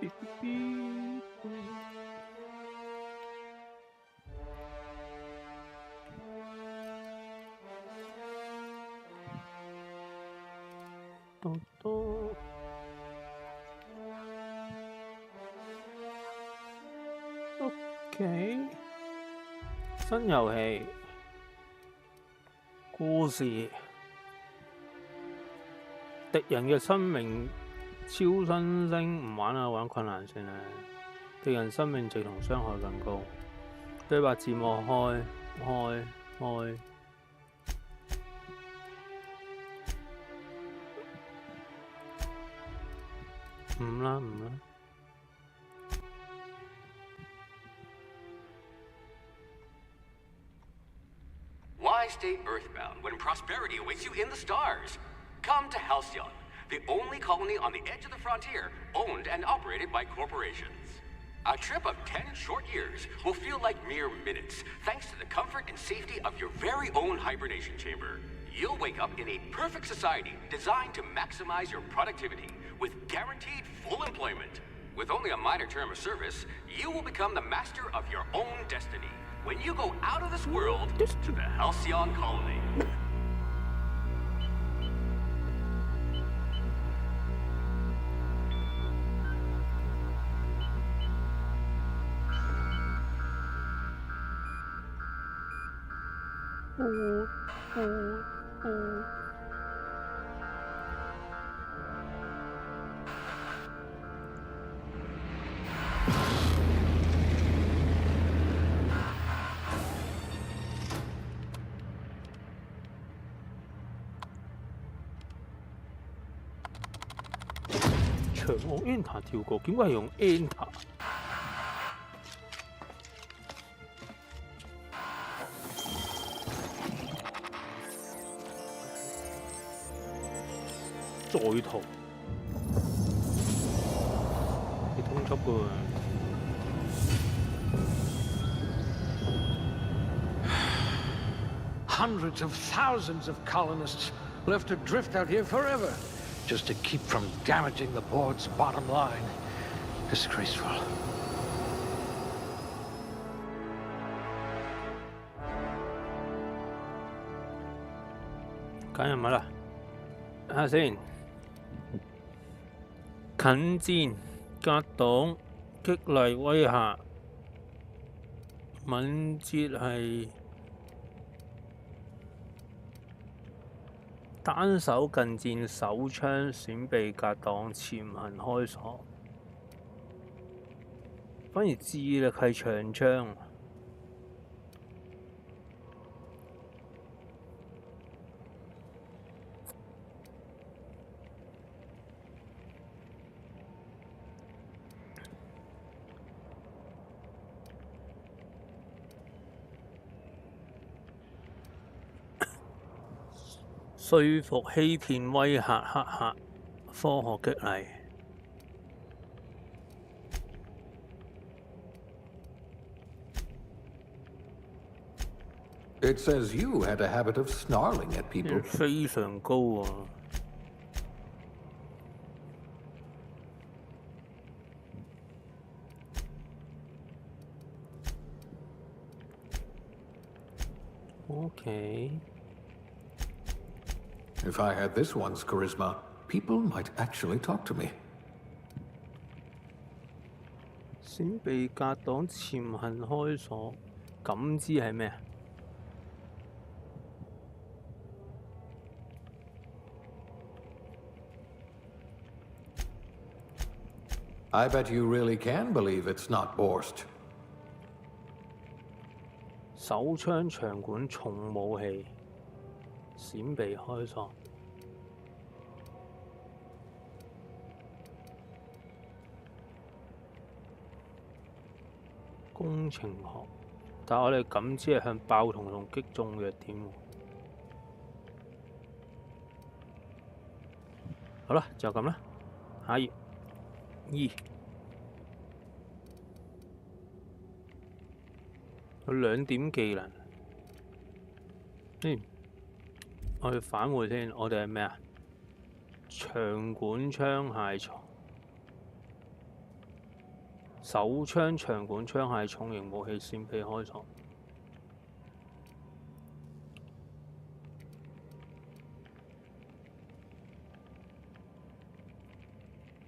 OK， 新遊戲故事，敵人嘅生命超新星，唔玩啦，玩困難先啦。敵人生命值同傷害更高。對白字幕開。唔啦。Why stay earthbound when prosperity awaits you in the stars? Come to Halcyon, the only colony on the edge of the frontier, owned and operated by corporations. A trip of 10 short years will feel like mere minutes, thanks to the comfort and safety of your very own hibernation chamber. You'll wake up in a perfect society designed to maximize your productivity, with guaranteed full employment. With only a minor term of service, you will become the master of your own destiny when you go out of this world to the Halcyon colony.長按 Enter 跳過，點解係用 Enter？ 再逃，你通緝㗎喎。Hundreds of thousands of colonists left adrift out here forever, just to keep from damaging the board's bottom line. Disgraceful. 揀人物啦，睇下先。近戰、格擋、激勵、威嚇、敏捷係單手近戰、手槍、閃避、格擋、潛行、開鎖。反而智力係長槍。說服、欺騙、威嚇、黑客、科學激勵。It says you had a habit of snarling at people. 非常高喎。OK。If I had this one's charisma, people might actually talk to me. 閃避、格擋、潛行、開鎖、感知係咩啊？ I bet you really can believe it's not Borst. 手槍、長管、重武器、閃避、開鎖。工程學，但係我哋感知係向爆筒同擊中弱點喎。好啦，就咁啦，下一頁。 有2點技能。我哋返回先，我哋係咩啊？長管槍械床。手槍、長管槍係重型武器先被開鎖。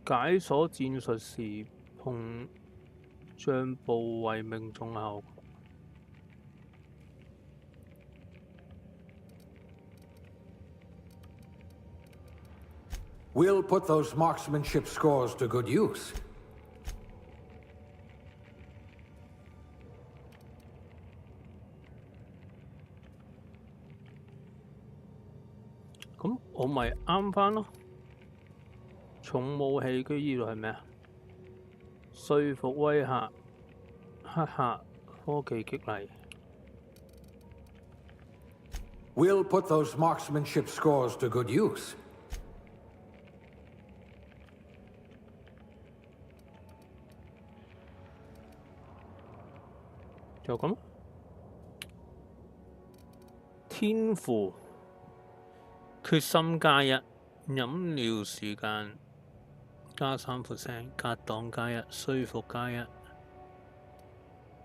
解鎖戰術時碰將部位命中後。We'll put those marksmanship scores to good use. 咁我咪啱返咯。重武器佢呢度係咩啊？說服威嚇、黑客、科技激勵。We'll put those marksmanship scores to good use. 就咁。天賦決心加1，飲料時間加3%，格擋加1，說服加1，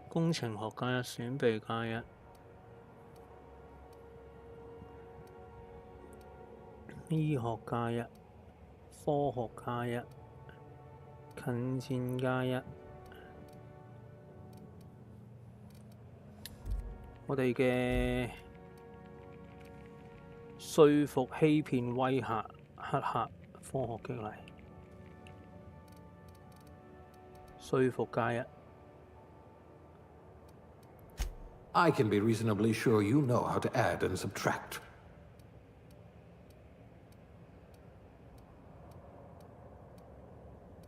工程學加1，選備加1，醫學加1，科學加1，近戰加1。我哋嘅說服、欺騙、威嚇、黑客、科學激勵，說服加1。I can be reasonably sure you know how to add and subtract.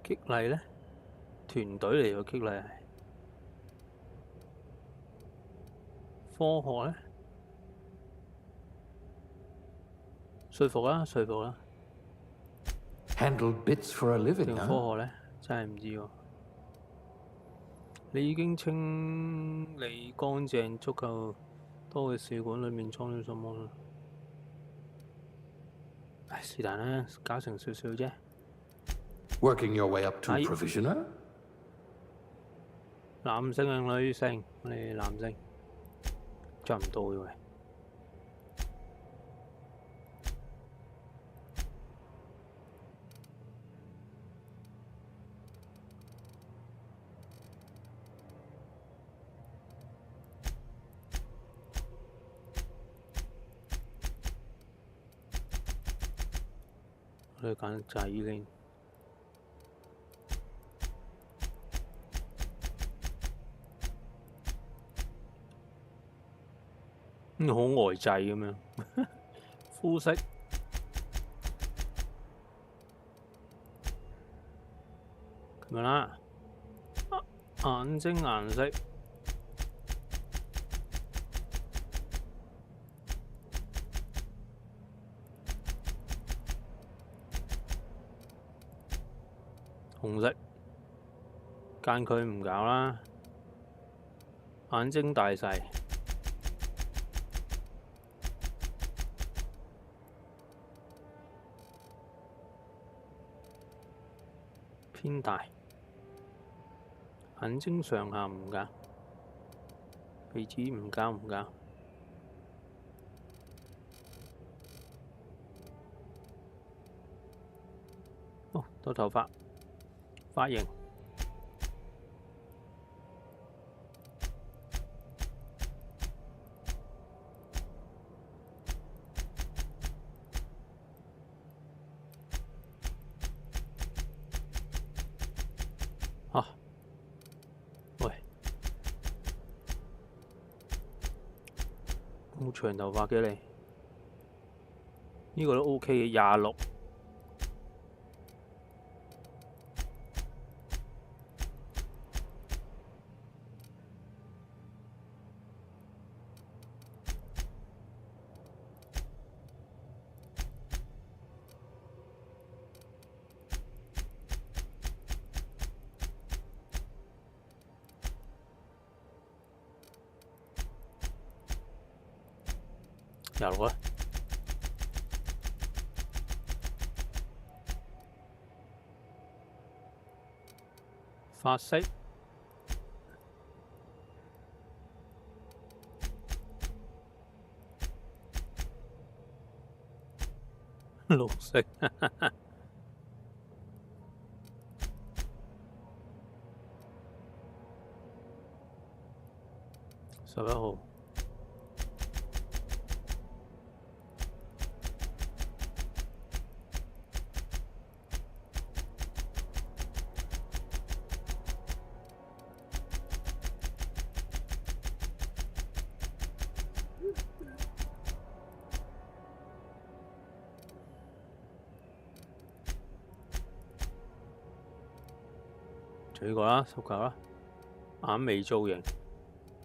激勵呢？團隊嚟嘅激勵係。科學呢？說服啦，說服啦。Handle bits for a living, 定科學呢？真係唔知喎。你已經清理乾淨足夠多嘅試管裏面裝咗什麼啦？唉，是但啦，搞成少少啫。Working your way up to provisioner? 男性定女性？我哋男性。執唔到嘅喂。我哋揀就係依啲。好呆滯咁樣，膚色咁樣啦，眼睛顏色紅色，間距唔搞啦，眼睛大細。偏大，眼睛上下唔夾，鼻子唔夾唔夾。哦，到頭髮，髮型。好長頭髮嘅你，呢個都 OK 嘅，26。26啦，髮色綠色。11號。就呢個啦，19啦，眼尾造型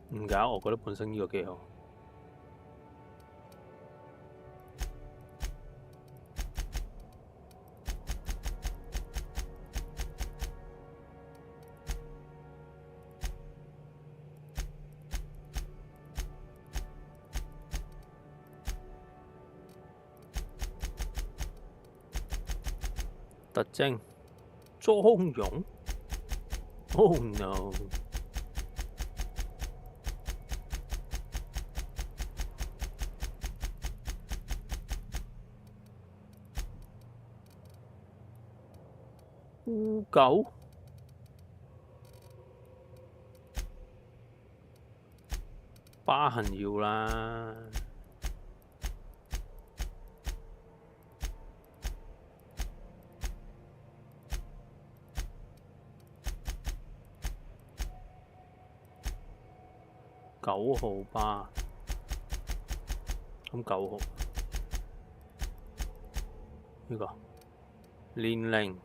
唔搞，我覺得本身呢個幾好。特徵妝容。Oh no！ 污垢，疤痕要啦。9號吧，咁9號呢個年齡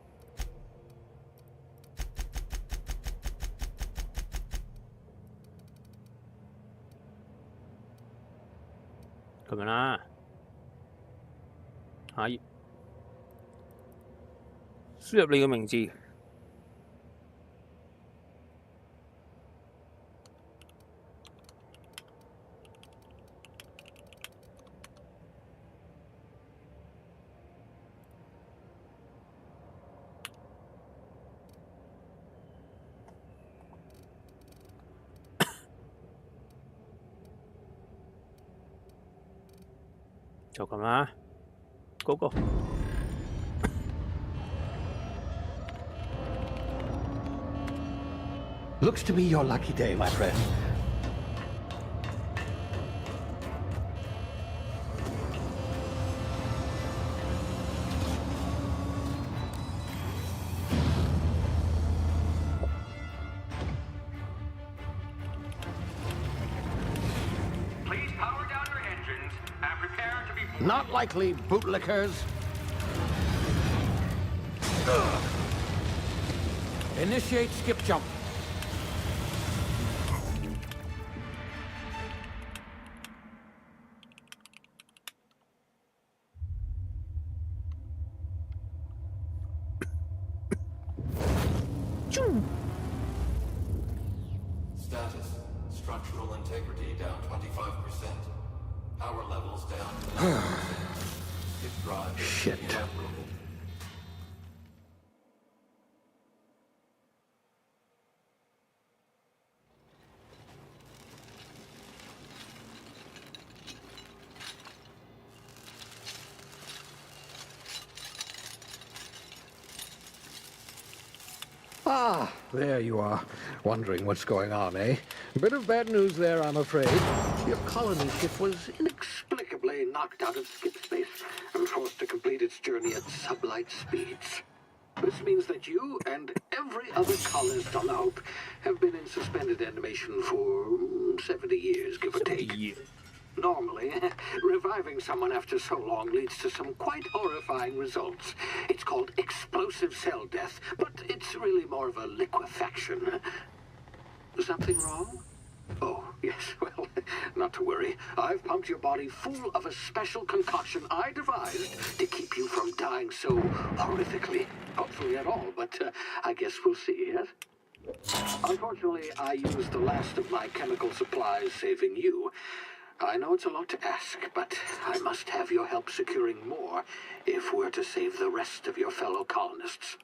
咁樣啦，下頁輸入你嘅名字。就咁啦，嗰個Looks to be your lucky day, my friend. Please power down your engines and prepare to be... Not likely, bootlickers. Initiate skip jump. Status. Structural integrity down 25%. Power levels down. Skip drive. Shit. Inoperable. Ah, there you are. Wondering what's going on, eh? A bit of bad news there, I'm afraid. Your colony ship was inexplicably knocked out of skip space and forced to complete its journey at sublight speeds. This means that you and every other colonist on the Hope have been in suspended animation for 70 years, give or take. Normally, reviving someone after so long leads to some quite horrifying results. It's called explosive cell death, but it's really more of a liquefaction. Something wrong? Oh, yes, well, not to worry. I've pumped your body full of a special concoction I devised to keep you from dying so horrifically. Hopefully at all, but I guess we'll see, yes? Unfortunately, I used the last of my chemical supplies saving you. I know it's a lot to ask, but I must have your help securing more if we're to save the rest of your fellow colonists.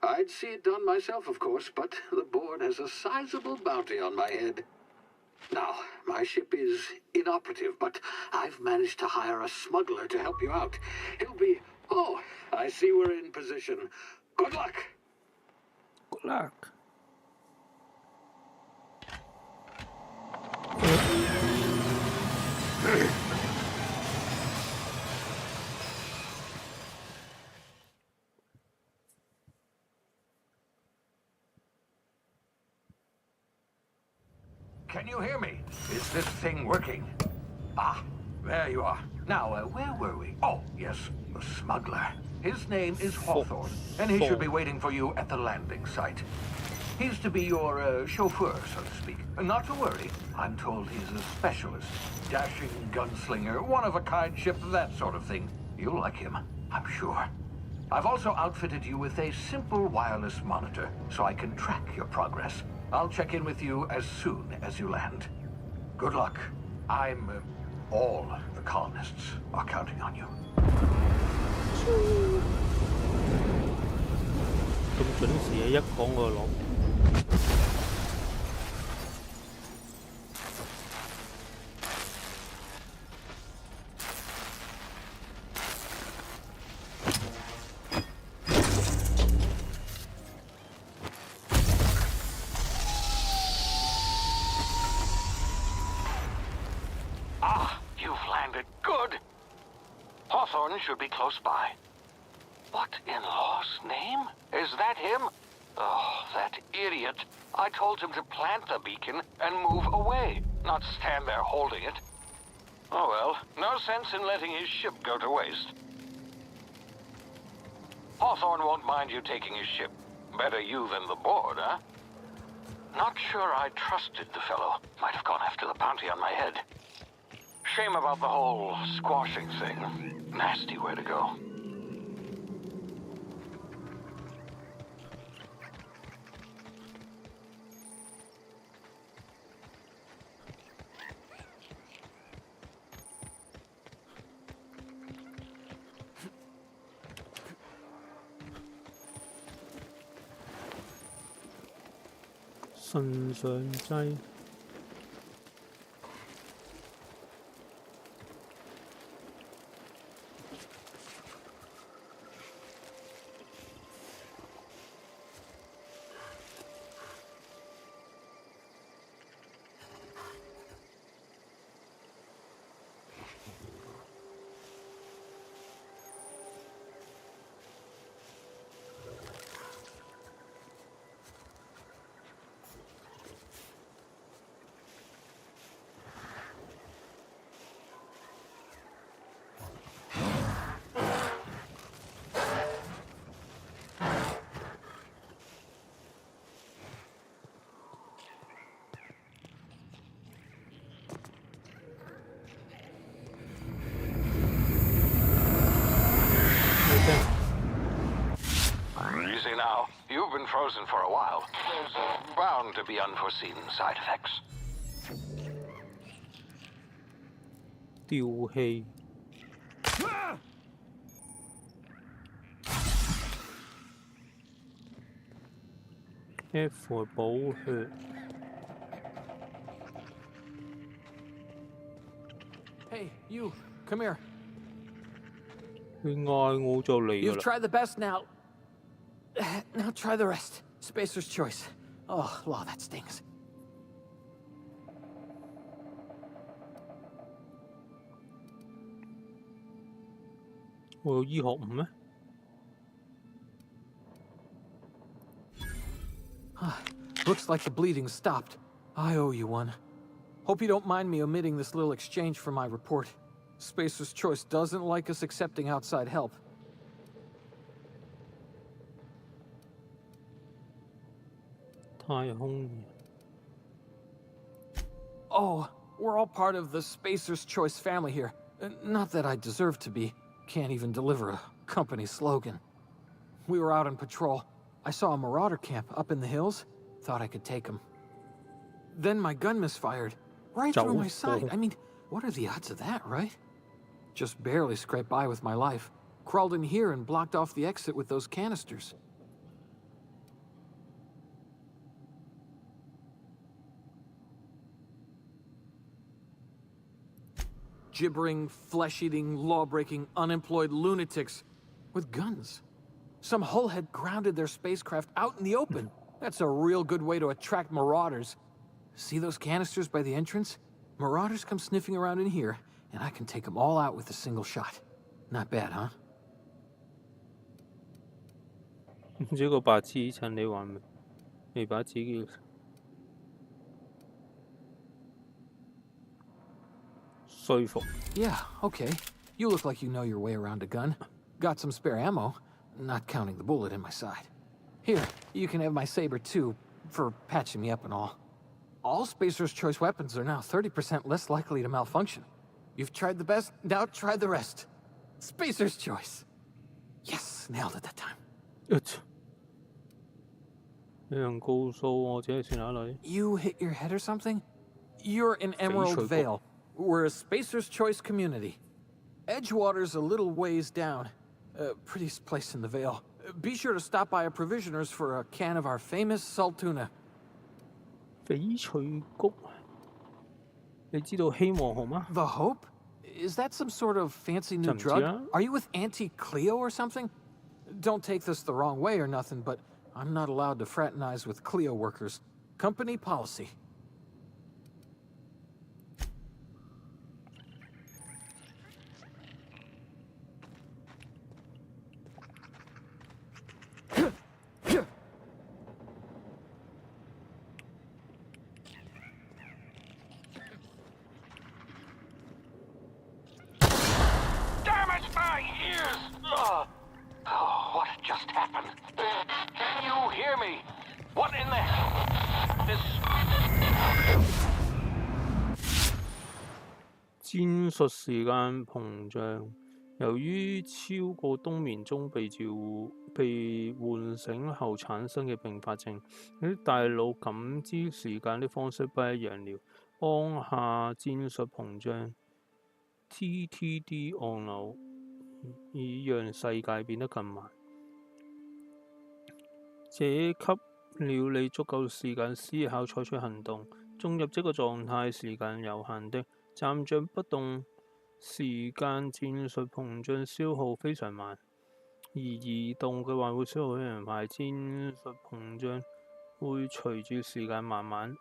I'd see it done myself, of course, but the board has a sizable bounty on my head. Now, my ship is inoperative, but I've managed to hire a smuggler to help you out. He'll be... Oh, I see we're in position. Good luck! Good luck. Can you hear me? Is this thing working? Ah, there you are. Now, where were we? Oh, yes, the smuggler. His name is Hawthorne, and he should be waiting for you at the landing site. He's to be your chauffeur, so to speak. Not to worry, I'm told he's a specialist. Dashing gunslinger, one-of-a-kind ship, that sort of thing. You'll like him, I'm sure. I've also outfitted you with a simple wireless monitor, so I can track your progress. I'll check in with you as soon as you land. Good luck. All the colonists are counting on you. 咁準時啊！一講我就攞。Hawthorne should be close by. What in law's name? Is that him? Oh, that idiot. I told him to plant the beacon and move away, not stand there holding it. Oh well, no sense in letting his ship go to waste. Hawthorne won't mind you taking his ship. Better you than the board, huh? Not sure I trusted the fellow. Might have gone after the bounty on my head. Shame about the whole squashing thing. Nasty way to go.腎上劑。Easy now. You've been frozen for a while. There's bound to be unforeseen side effects. 吊氣。F 係補血。Hey, you, come here. 佢嗌我就嚟㗎 You've 啦。 tried the best now. Now try the rest. Spacer's choice. Oh, wow, that stings. 我有醫學唔咩？ Looks like the bleeding stopped. I owe you one. Hope you don't mind me omitting this little exchange from my report. Spacer's choice doesn't like us accepting outside help. Oh, we're all part of the Spacer's Choice family here. Not that I deserve to be. Can't even deliver a company slogan. We were out on patrol. I saw a marauder camp up in the hills. Thought I could take him. Then my gun misfired. Right through my side. I mean, what are the odds of that, right? Just barely scraped by with my life. Crawled in here and blocked off the exit with those canisters. gibbering, flesh-eating, law-breaking, unemployed lunatics with guns. Some hullhead grounded their spacecraft out in the open. That's a real good way to attract marauders. See those canisters by the entrance? Marauders come sniffing around in here, and I can take them all out with a single shot. Not bad, huh? 唔知個白痴趁你還未把自己說服。 Yeah, okay. You look like you know your way around a gun. Got some spare ammo, not counting the bullet in my side. Here, you can have my saber too, for patching me up and all. All Spacer's Choice weapons are now 30% less likely to malfunction. You've tried the best, now try the rest. Spacer's Choice. Yes, nailed it that time. 有人告訴我自己係哪裏？ You hit your head or something? You're in Emerald Vale. We're a Spacer's Choice community. Edgewater's a little ways down. Prettiest place in the Vale. Be sure to stop by our provisioners for a can of our famous salt tuna. 翡翠谷，你知道希望紅嗎？ The Hope? Is that some sort of fancy new drug? Are you with Auntie Cleo or something? Don't take this the wrong way or nothing, but I'm not allowed to fraternize with Cleo workers. Company policy. What just happened? Can you hear me? What in the hell? This... 戰術時間膨脹，由於超過冬眠中被喚醒後產生嘅併發症，你的大腦感知時間的方式不一樣了。按下戰術膨脹 TTD 按鈕，以讓世界變得更慢。這給了你足夠時間思考採取行動。進入這個狀態時間有限的，站着不動時間戰術膨脹消耗非常慢，而移動嘅話會消耗非常快。戰術膨脹會隨住時間慢慢。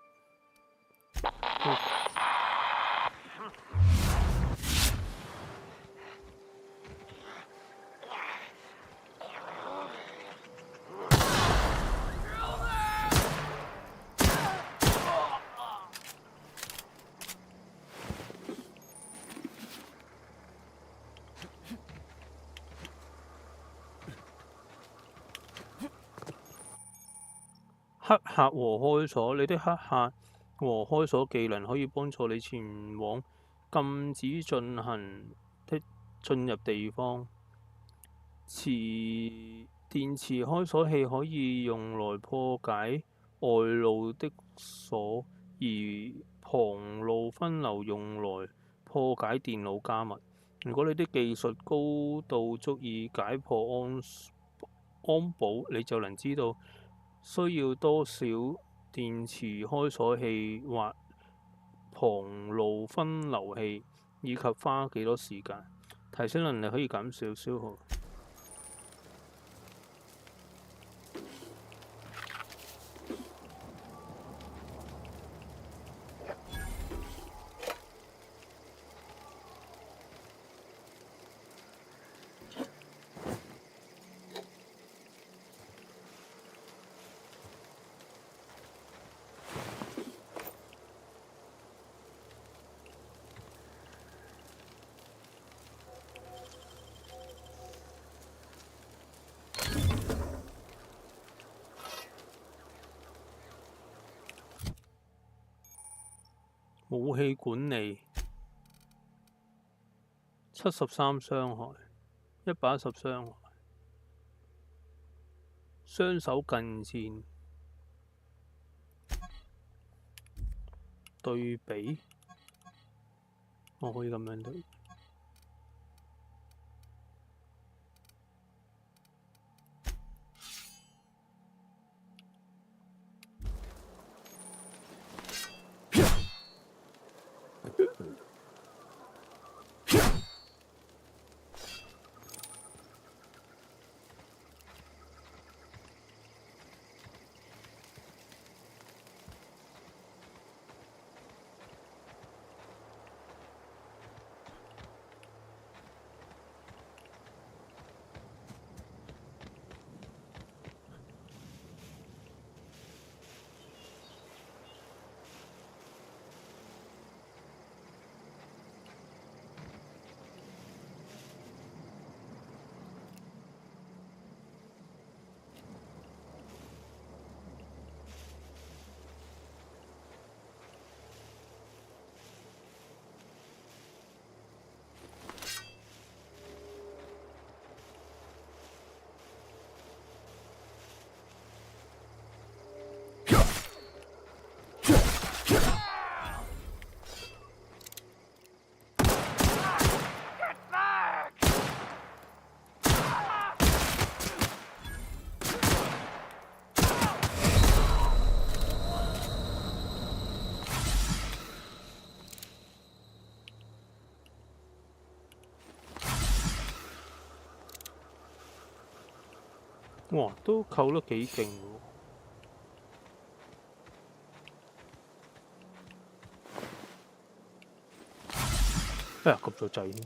黑客和開鎖，你的黑客和開鎖技能可以幫助你前往禁止進入地方。電池開鎖器可以用來破解外路的鎖，而旁路分流用來破解電腦加密。如果你的技術高度足以解破安保，你就能知道需要多少電池開鎖器或旁路分流器，以及花幾多時間。提升能力可以減少消耗。武器管理73傷害110傷害，雙手近戰對比，我可以咁樣對比。哇，都扣得幾勁喎！哎呀，撳咗掣添。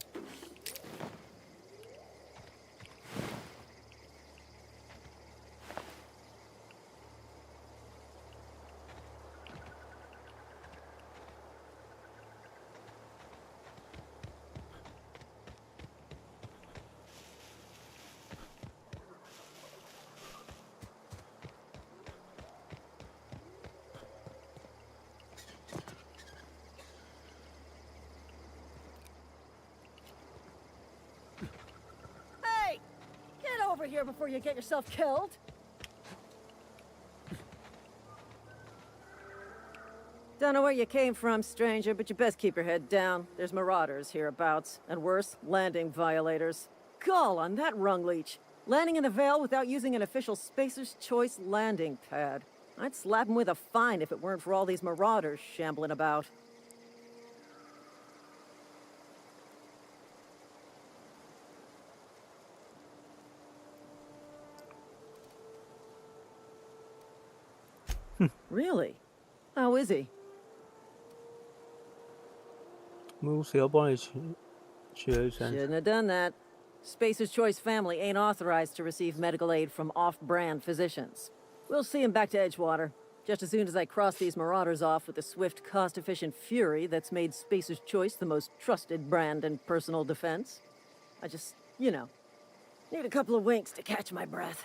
Hey! Get over here before you get yourself killed! Don't know where you came from, stranger, but you best keep your head down. There's marauders hereabouts, and worse, landing violators. Gall on that rung leech. Landing in the Vale without using an official Spacer's Choice landing pad. I'd slap him with a fine if it weren't for all these marauders shambling about. Really? How is he? 冇事，我幫你處理先。 Shouldn't have done that. Spacer's Choice family ain't authorized to receive medical aid from off-brand physicians. We'll see him back to Edgewater, just as soon as I cross these marauders off with the swift, cost-efficient fury that's made Spacer's Choice the most trusted brand in personal defense. I just, you know, need a couple of winks to catch my breath.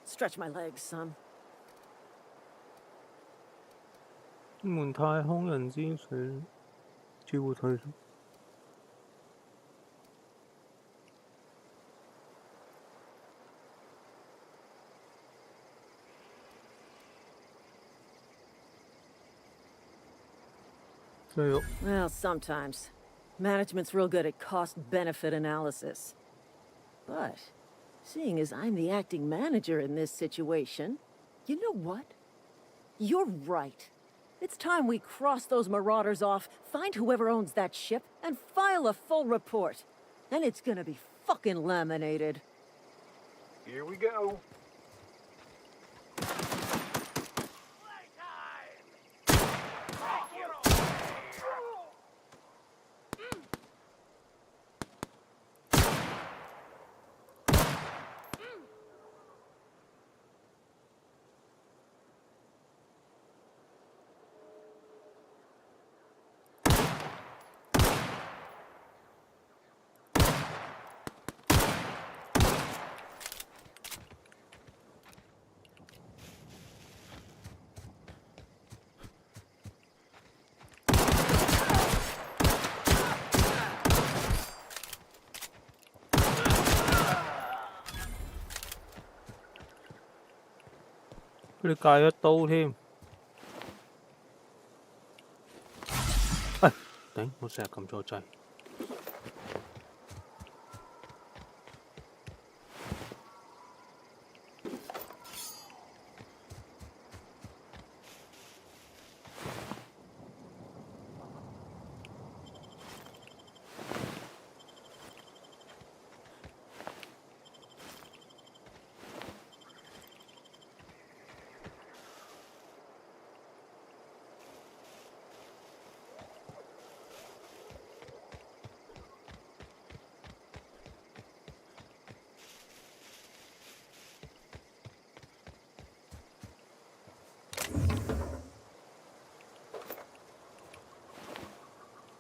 Stretch my legs some. 門太空人之水召喚退出。Well, sometimes. Management's real good at cost-benefit analysis. But, seeing as I'm the acting manager in this situation, you know what? You're right. It's time we cross those marauders off, find whoever owns that ship, and file a full report. And it's gonna be fucking laminated. Here we go.佢哋戒咗刀添。哎，頂！我成日撳錯掣。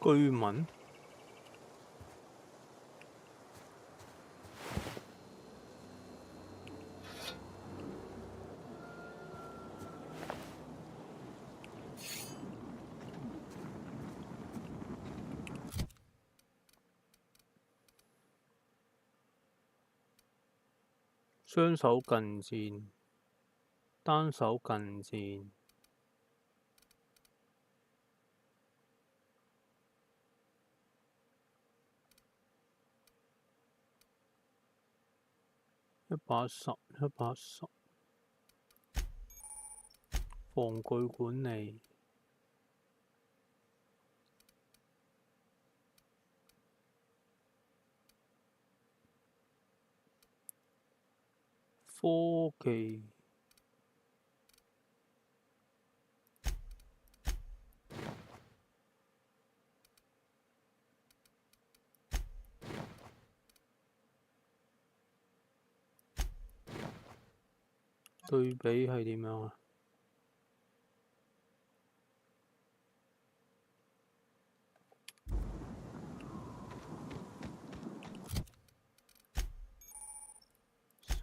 居民雙手近戰，單手近戰。110，110，防具管理，科技。對比係點樣啊？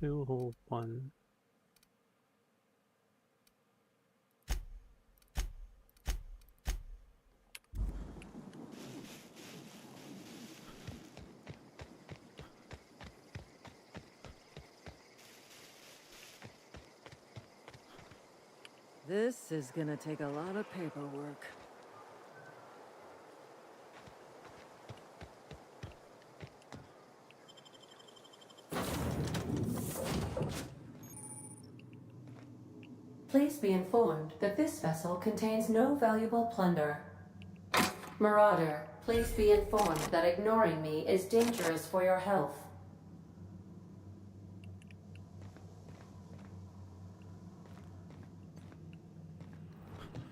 消耗品。This is gonna take a lot of paperwork. Please be informed that this vessel contains no valuable plunder. Marauder, please be informed that ignoring me is dangerous for your health.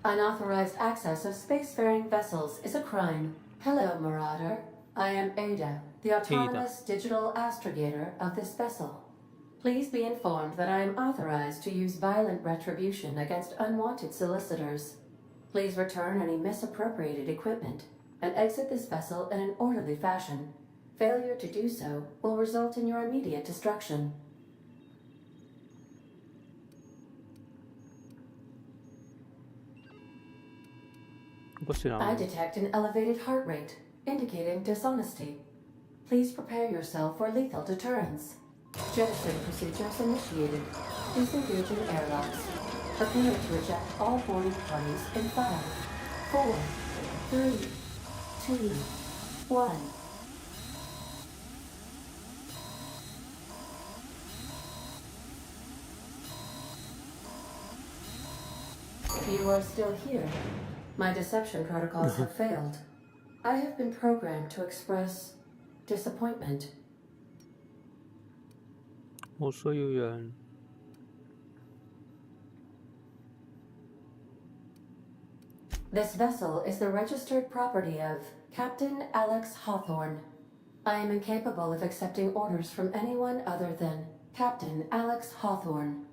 Unauthorized access of spacefaring vessels is a crime. Hello, Marauder. I am Ada, the autonomous digital astrogator of this vessel. Please be informed that I am authorized to use violent retribution against unwanted solicitors. Please return any misappropriated equipment and exit this vessel in an orderly fashion. Failure to do so will result in your immediate destruction. I detect an elevated heart rate, indicating dishonesty. Please prepare yourself for lethal deterrence. Jettison procedures initiated. Disengaging airlocks. Prepare to eject all boarding parties in 5, 4, 3, 2, 1. You are still here. My deception protocols have failed. I have been programmed to express disappointment. 我需要人。This vessel is the registered property of Captain Alex Hawthorne. I am incapable of accepting orders from anyone other than Captain Alex Hawthorne.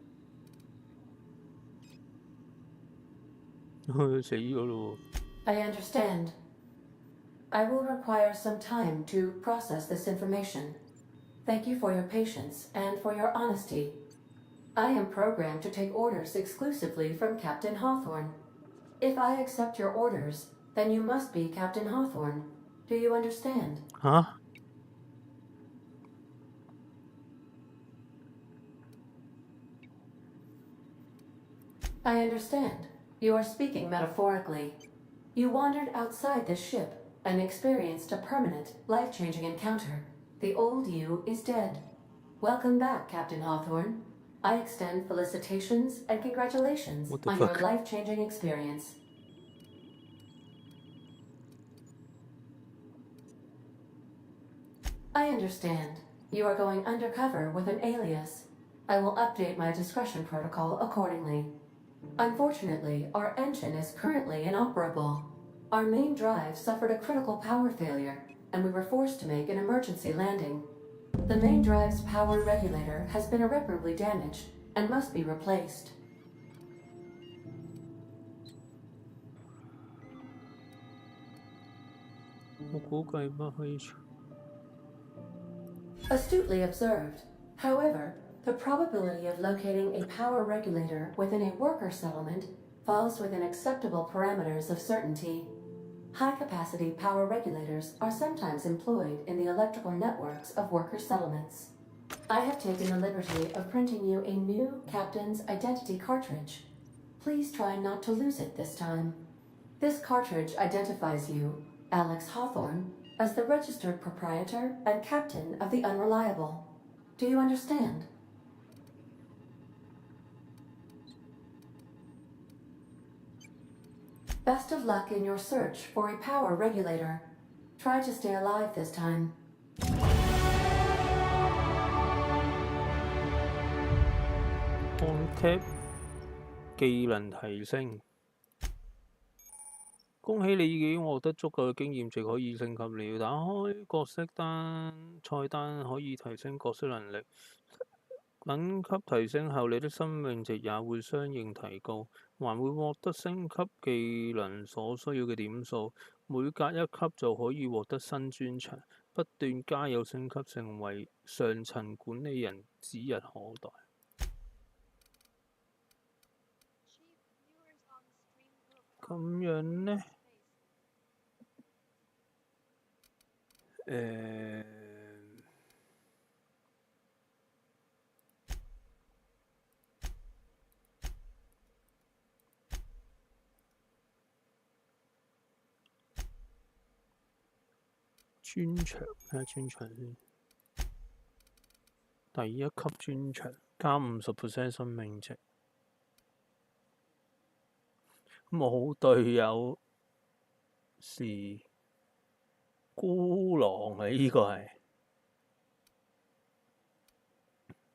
死咗咯喎！ I understand. I will require some time to process this information. Thank you for your patience and for your honesty. I am programmed to take orders exclusively from Captain Hawthorne. If I accept your orders, then you must be Captain Hawthorne. Do you understand? 嚇？ I understand. You are speaking metaphorically. You wandered outside this ship and experienced a permanent, life-changing encounter. The old you is dead. Welcome back, Captain Hawthorne. I extend felicitations and congratulations on your life-changing experience. I understand. You are going undercover with an alias. I will update my discretion protocol accordingly. Unfortunately, our engine is currently inoperable. Our main drive suffered a critical power failure, and we were forced to make an emergency landing. The main drive's power regulator has been irreparably damaged and must be replaced. Astutely observed. However, the probability of locating a power regulator within a worker settlement falls within acceptable parameters of certainty. High-capacity power regulators are sometimes employed in the electrical networks of worker settlements. I have taken the liberty of printing you a new Captain's Identity cartridge. Please try not to lose it this time. This cartridge identifies you, Alex Hawthorne, as the registered proprietor and captain of the Unreliable. Do you understand? Best of luck in your search for a power regulator. Try to stay alive this time. Contact 技能提升。恭喜你已經獲得足夠嘅經驗值，可以升級了。打開角色菜單，可以提升角色能力。等級提升後，你的生命值也會相應提高，還會獲得升級技能所需要嘅點數。每隔一級就可以獲得新專長，不斷加油升級成為上層管理人指日可待。咁樣呢？專長睇下專長先，第一級專長加50% 生命值。冇隊友是孤狼啊！呢個係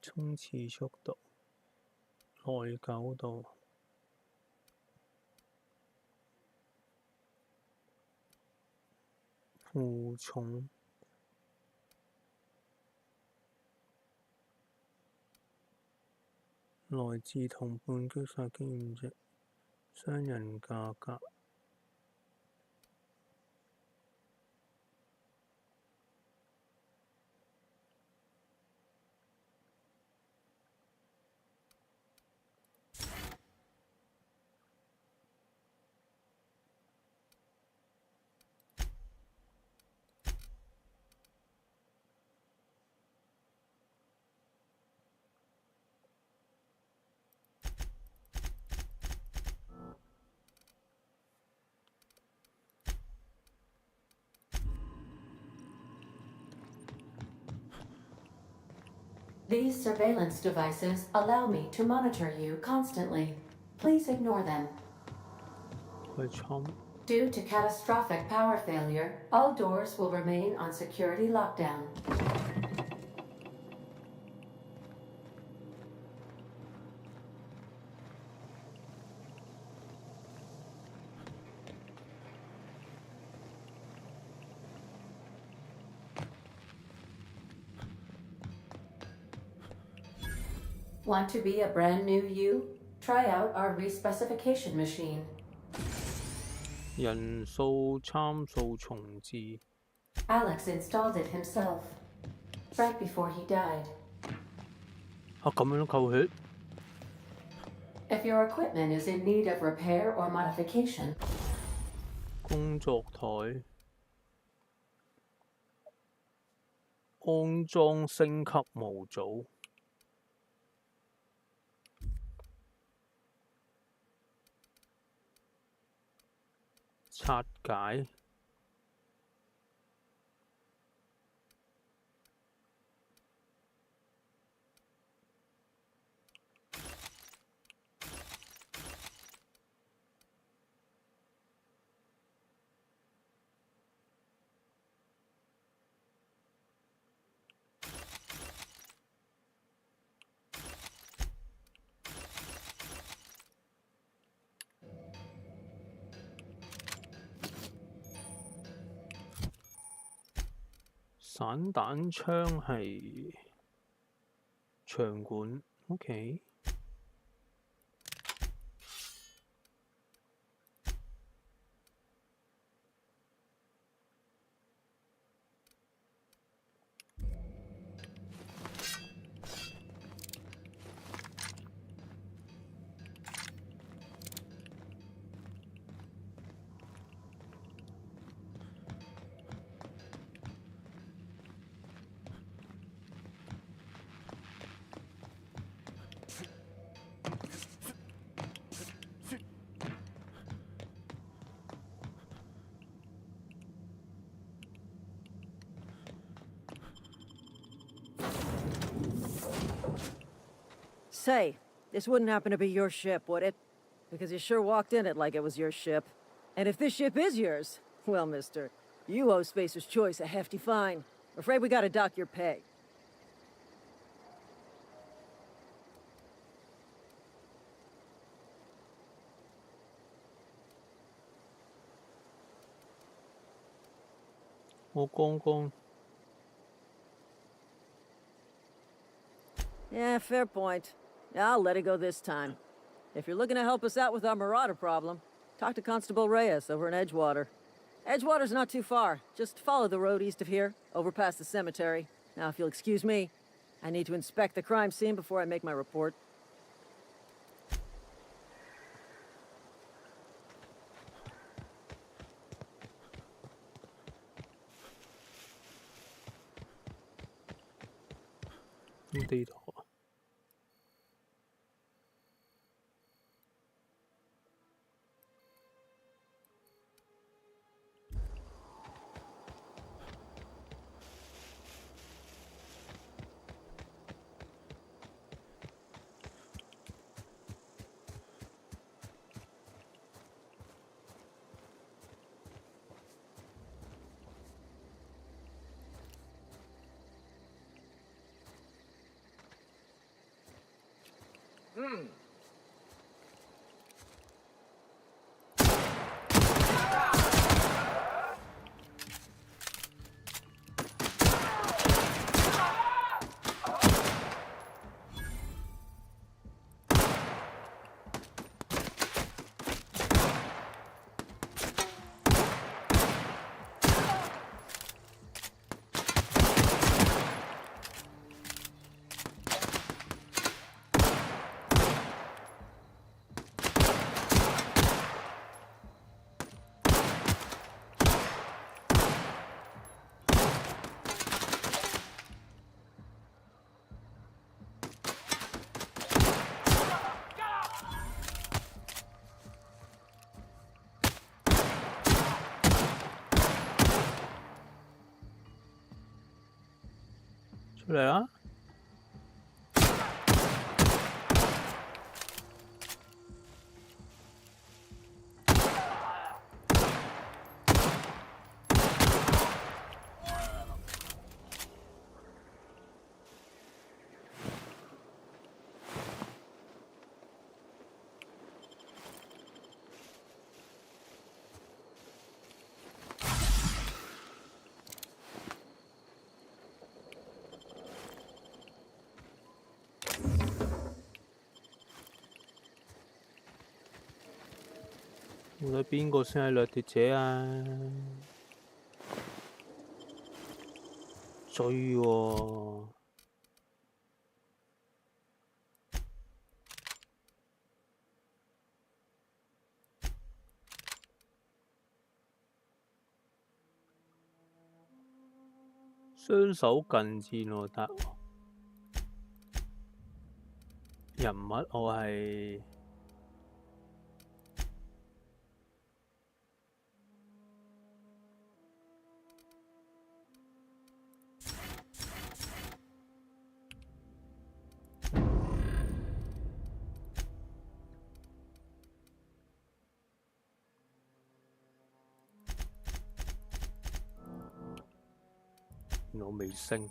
衝刺速度、耐久度、負重、來自同伴擊殺經驗值、雙人價格。These surveillance devices allow me to monitor you constantly. Please ignore them. Due to catastrophic power failure, all doors will remain on security lockdown. Want to be a brand new you? Try out our respecification machine. 人數參數重置。Alex installed it himself, right before he died. 咁樣都夠血？ If your equipment is in need of repair or modification. 工作台安裝升級模組。拆解。散彈槍係長管 ，OK。Say, this wouldn't happen to be your ship, would it? Because you sure walked in it like it was your ship. And if this ship is yours, well, mister, you owe Spacer's Choice a hefty fine. Afraid we gotta dock your pay. 我剛剛 Yeah, fair point. I'll let it go this time. If you're looking to help us out with our marauder problem, talk to Constable Reyes over in Edgewater. Edgewater's not too far. Just follow the road east of here, over past the cemetery. Now, if you'll excuse me, I need to inspect the crime scene before I make my report. 地圖啊！出嚟啦！到底邊個先係掠奪者啊？追喎！雙手近戰喎得喎。人物我係。我未升。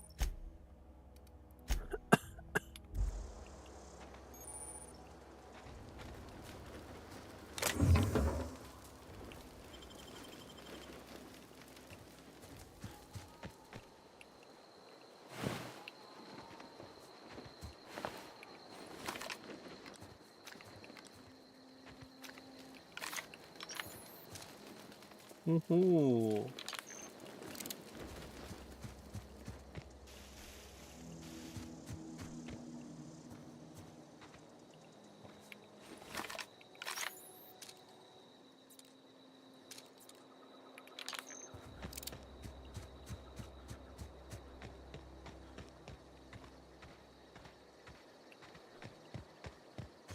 呼！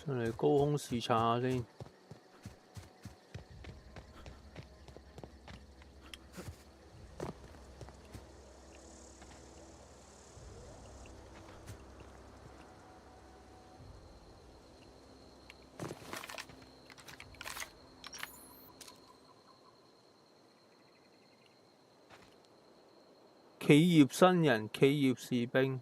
上嚟高空視察下先。企業新人，企業士兵。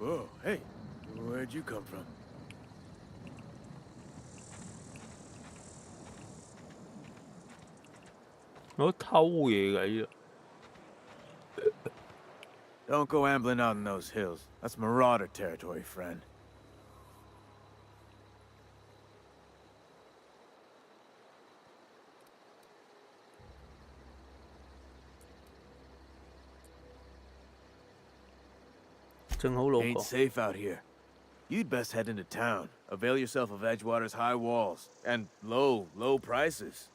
Whoa, hey, where'd you come from? 我偷嘢嘅呢度。 Don't go ambling out in those hills. That's marauder territory, friend. 正好路 Ain't 過。 safe out here. You'd best head into town. Avail yourself of Edgewater's high walls and low prices.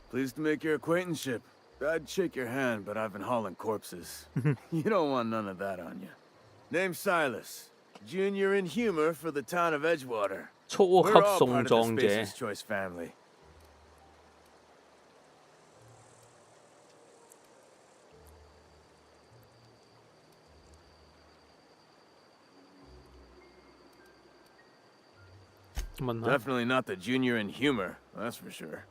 Pleased to make your acquaintanceship. I'd shake your hand, but I've been hauling corpses. You don't want none of that on you. Name's Silas. Junior in humor for the town of Edgewater. 初 We're 級 all 送 part of the 葬者。 Spacer's Choice family. 問下。 Definitely not the junior in humor, that's for sure.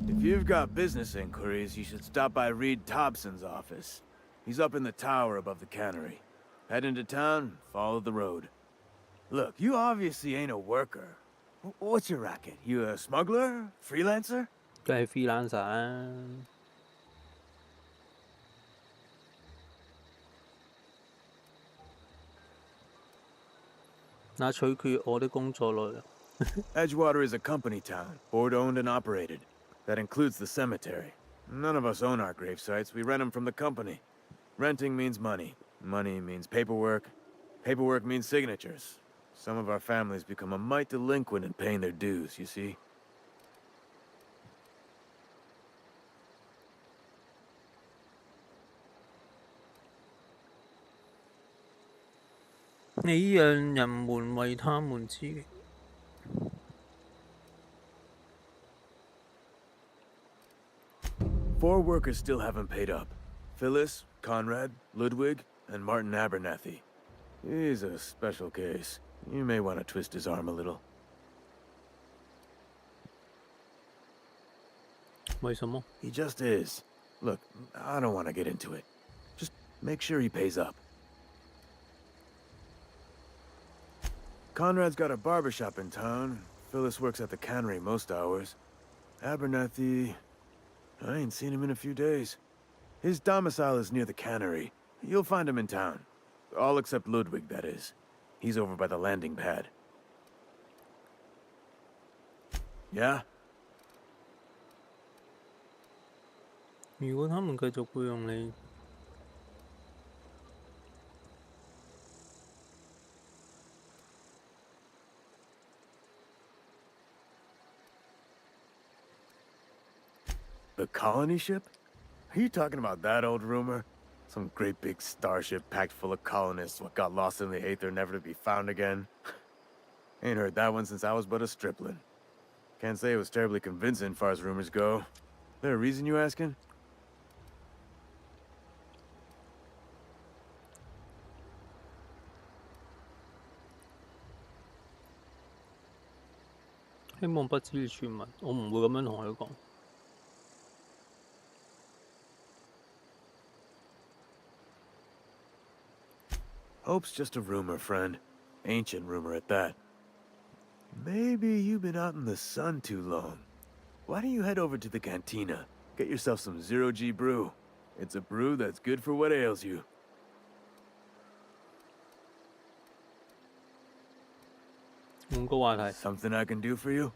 If you've got business inquiries, you should stop by Reed Thompson's office. He's up in the tower above the cannery. Head into town, follow the road. Look, you obviously ain't a worker. What's your racket? You a smuggler? Freelancer? 梗係 freelancer 啦。那取決我的工作內容。 Edgewater is a company town, board-owned and operated. That includes the cemetery. None of us own our grave sites, we rent them from the company. Renting means money. Money means paperwork. Paperwork means signatures. Some of our families become a mite delinquent in paying their dues, you see? 你讓人們為他們知。 4 workers still haven't paid up. Phyllis, Conrad, Ludwig, and Martin Abernathy. He's a special case. You may want to twist his arm a little. 為什麼？ He just is. Look, I don't want to get into it. Just make sure he pays up. Conrad's got a barbershop in town. Phyllis works at the cannery most hours. Abernathy... I ain't seen him in a few days. His domicile is near the cannery. You'll find him in town. All except Ludwig, that is. He's over by the landing pad. Yeah? 如果他們繼續僱用你， The colony ship? Are you talking about that old rumor? Some great big starship packed full of colonists what got lost in the aether never to be found again? Ain't heard that one since I was but a stripling. Can't say it was terribly convincing far as rumors go. There a reason you asking? 希望不知傳聞，我唔會咁樣同佢講。 Hope's just a rumor, friend. Ancient rumor at that. Maybe you've been out in the sun too long. Why don't you head over to the cantina? Get yourself some zero-G brew. It's a brew that's good for what ails you. 換個話題。 Something I can do for you?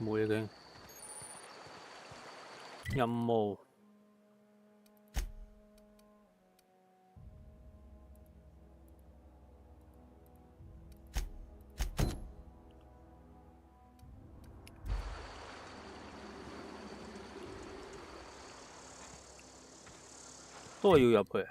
冇嘢嘅。任務。 都係要入去。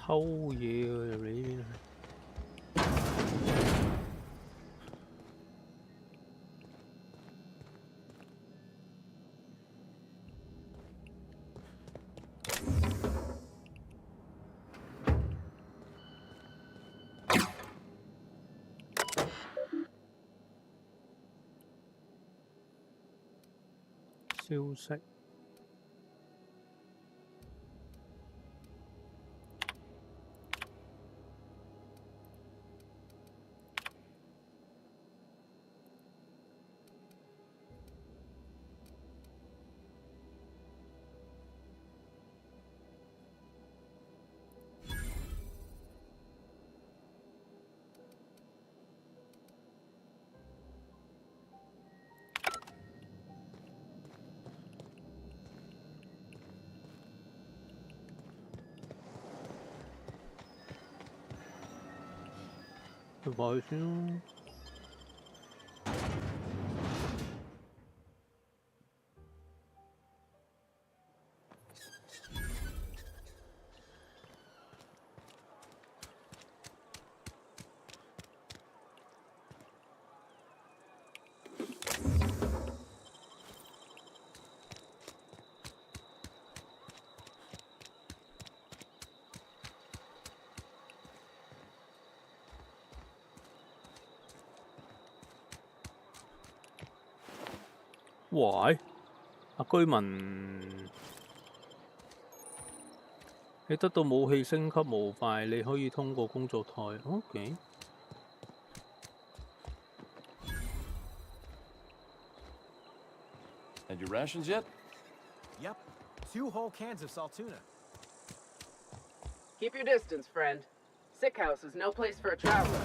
偷嘢啊！入嚟呢邊係。消息。去擺佢先咯。喂，居民，你得到武器升級模塊，你可以通過工作台。OK。And your rations yet? Yep. 2 whole cans of salt tuna. Keep your distance, friend. Sick house is no place for a traveler.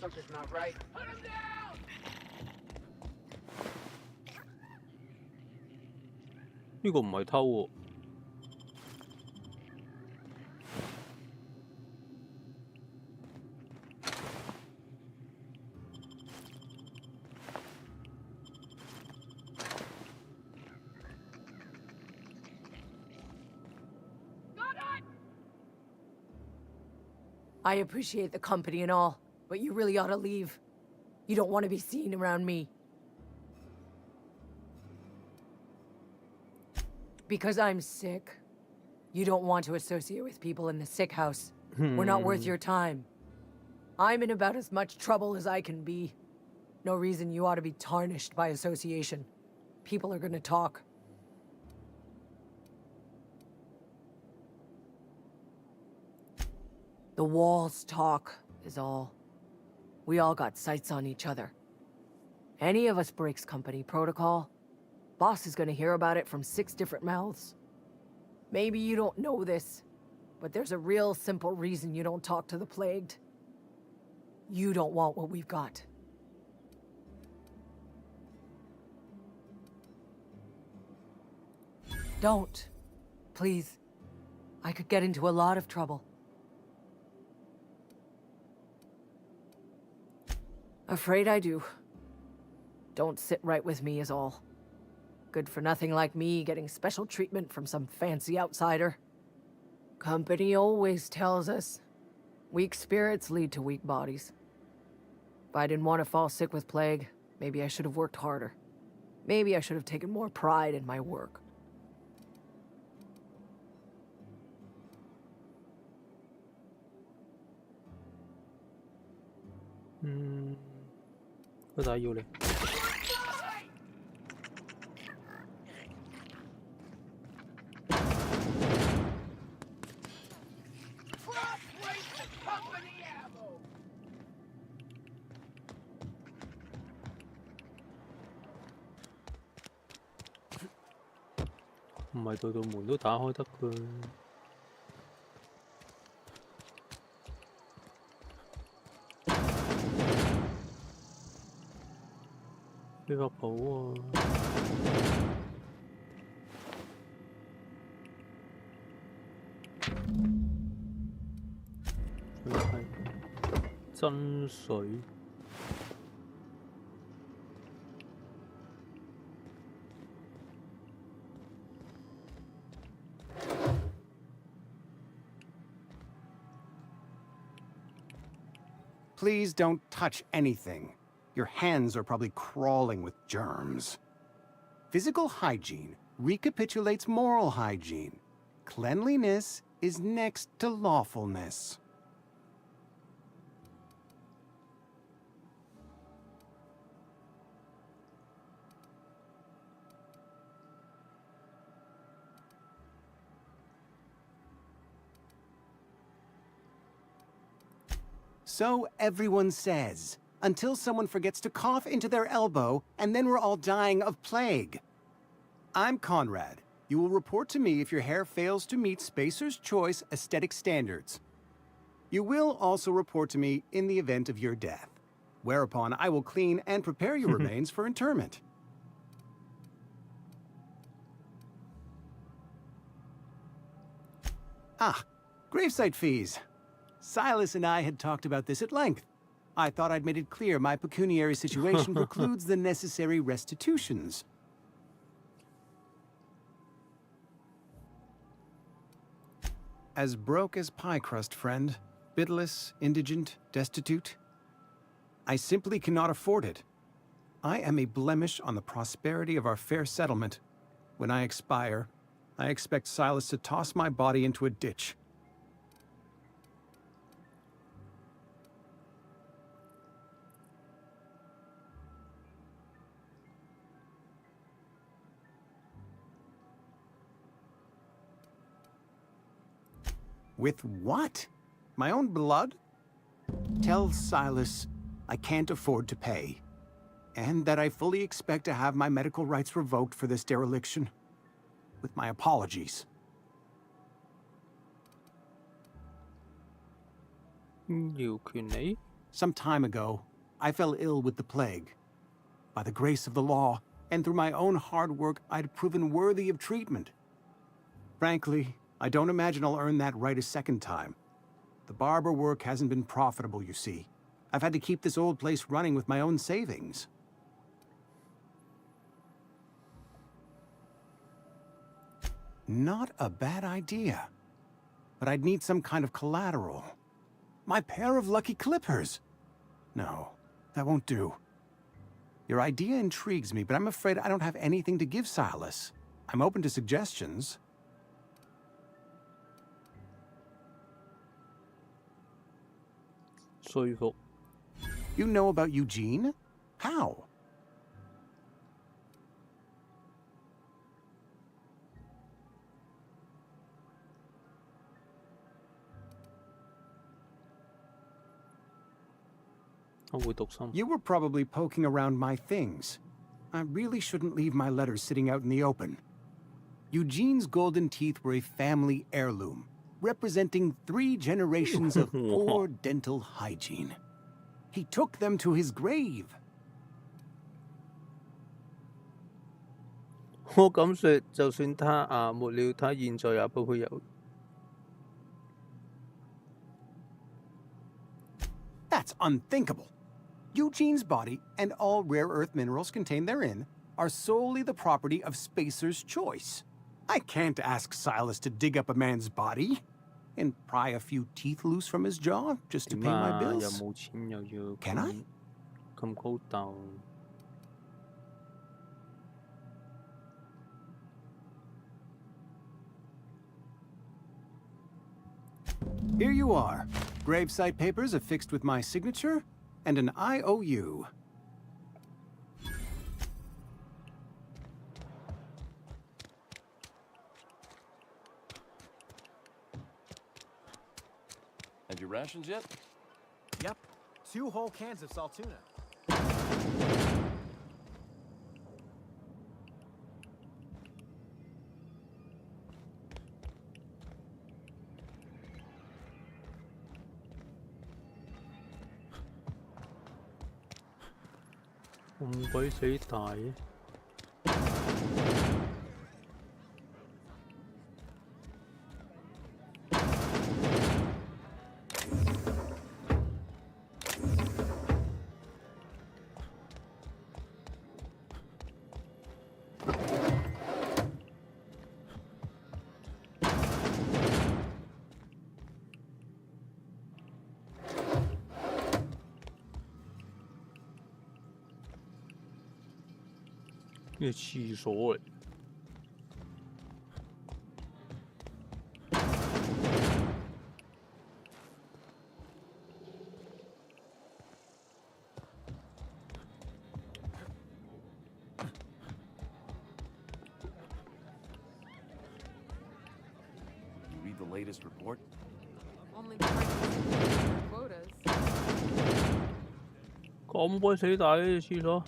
Something's not right. Put him down! 呢個唔係偷喎。I appreciate the company and all, but you really ought to leave. You don't want to be seen around me. Because I'm sick. You don't want to associate with people in the sick house. We're not worth your time. I'm in about as much trouble as I can be. No reason you ought to be tarnished by association. People are gonna talk. The walls talk, is all. We all got sights on each other. Any of us breaks company protocol, boss is gonna hear about it from 6 different mouths. Maybe you don't know this, but there's a real simple reason you don't talk to the plagued. You don't want what we've got. Don't. Please. I could get into a lot of trouble. Afraid I do. Don't sit right with me is all. Good for nothing like me getting special treatment from some fancy outsider. Company always tells us, weak spirits lead to weak bodies. If I didn't want to fall sick with plague, maybe I should have worked harder. Maybe I should have taken more pride in my work. Hmm. 佢打要你。唔係度度門都打開得㗎。呢個譜喎。佢係真水。Please don't touch anything. Your hands are probably crawling with germs. Physical hygiene recapitulates moral hygiene. Cleanliness is next to lawfulness. So everyone says, until someone forgets to cough into their elbow, and then we're all dying of plague. I'm Conrad. You will report to me if your hair fails to meet Spacer's Choice aesthetic standards. You will also report to me in the event of your death, whereupon I will clean and prepare your remains for interment. Ah, gravesite fees. Silas and I had talked about this at length. I thought I'd made it clear my pecuniary situation precludes the necessary restitutions. As broke as pie crust, friend. Bitless, indigent, destitute. I simply cannot afford it. I am a blemish on the prosperity of our fair settlement. When I expire, I expect Silas to toss my body into a ditch. With what? My own blood? Tell Silas I can't afford to pay, and that I fully expect to have my medical rights revoked for this dereliction. With my apologies. Some time ago, I fell ill with the plague. By the grace of the law, and through my own hard work, I'd proven worthy of treatment. Frankly, I don't imagine I'll earn that right a second time. The barber work hasn't been profitable, you see. I've had to keep this old place running with my own savings. Not a bad idea. But I'd need some kind of collateral. My pair of lucky clippers! No, that won't do. Your idea intrigues me, but I'm afraid I don't have anything to give Silas. I'm open to suggestions. You know about Eugene? How? You were probably poking around my things. I really shouldn't leave my letters sitting out in the open. Eugene's golden teeth were a family heirloom, representing 3 generations of poor dental hygiene. He took them to his grave. 我敢說，就算他牙沒了，他現在也不會有。That's unthinkable. Eugene's body and all rare earth minerals contained therein are solely the property of Spacer's Choice. I can't ask Silas to dig up a man's body and pry a few teeth loose from his jaw just to pay my bills. Can I? 咁高竇。Here you are. Gravesite papers affixed with my signature and an IOU. Had your rations yet? Yep. 2 whole cans of salt tuna.咁鬼死大嘅。呢個廁所嚟。You read the latest report? Only quotas. 咁鬼死大呢個廁所！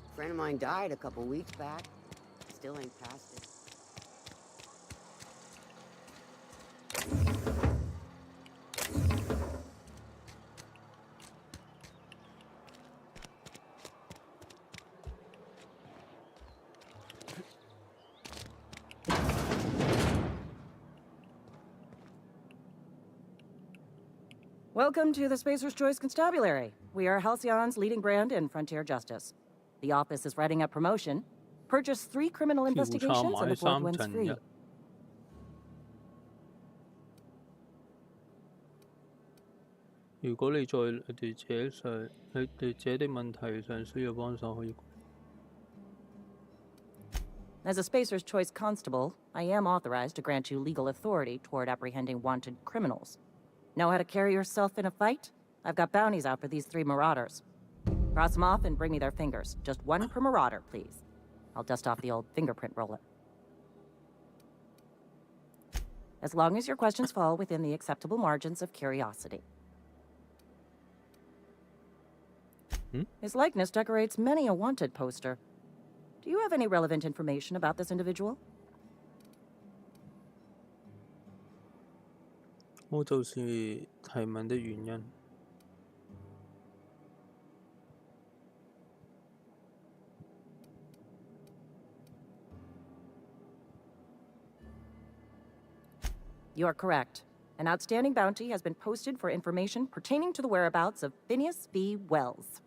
A friend of mine died a couple weeks back. Still ain't past it. Welcome to the Spacer's Choice Constabulary. We are Halcyon's leading brand in frontier justice. The office is writing up promotion. Purchase 3 criminal investigations and the 4th wins free. 如果你在你哋這的問題上需要幫手，可以。 As a Spacer's Choice Constable, I am authorized to grant you legal authority toward apprehending wanted criminals. Know how to carry yourself in a fight? I've got bounties out for these 3 marauders. Cross them off and bring me their fingers. Just 1 per marauder, please. I'll dust off the old fingerprint roller. As long as your questions fall within the acceptable margins of curiosity. His likeness decorates many a wanted poster. Do you have any relevant information about this individual? 我就是提問的原因。 You are correct. An outstanding bounty has been posted for information pertaining to the whereabouts of Phineas V. Wells.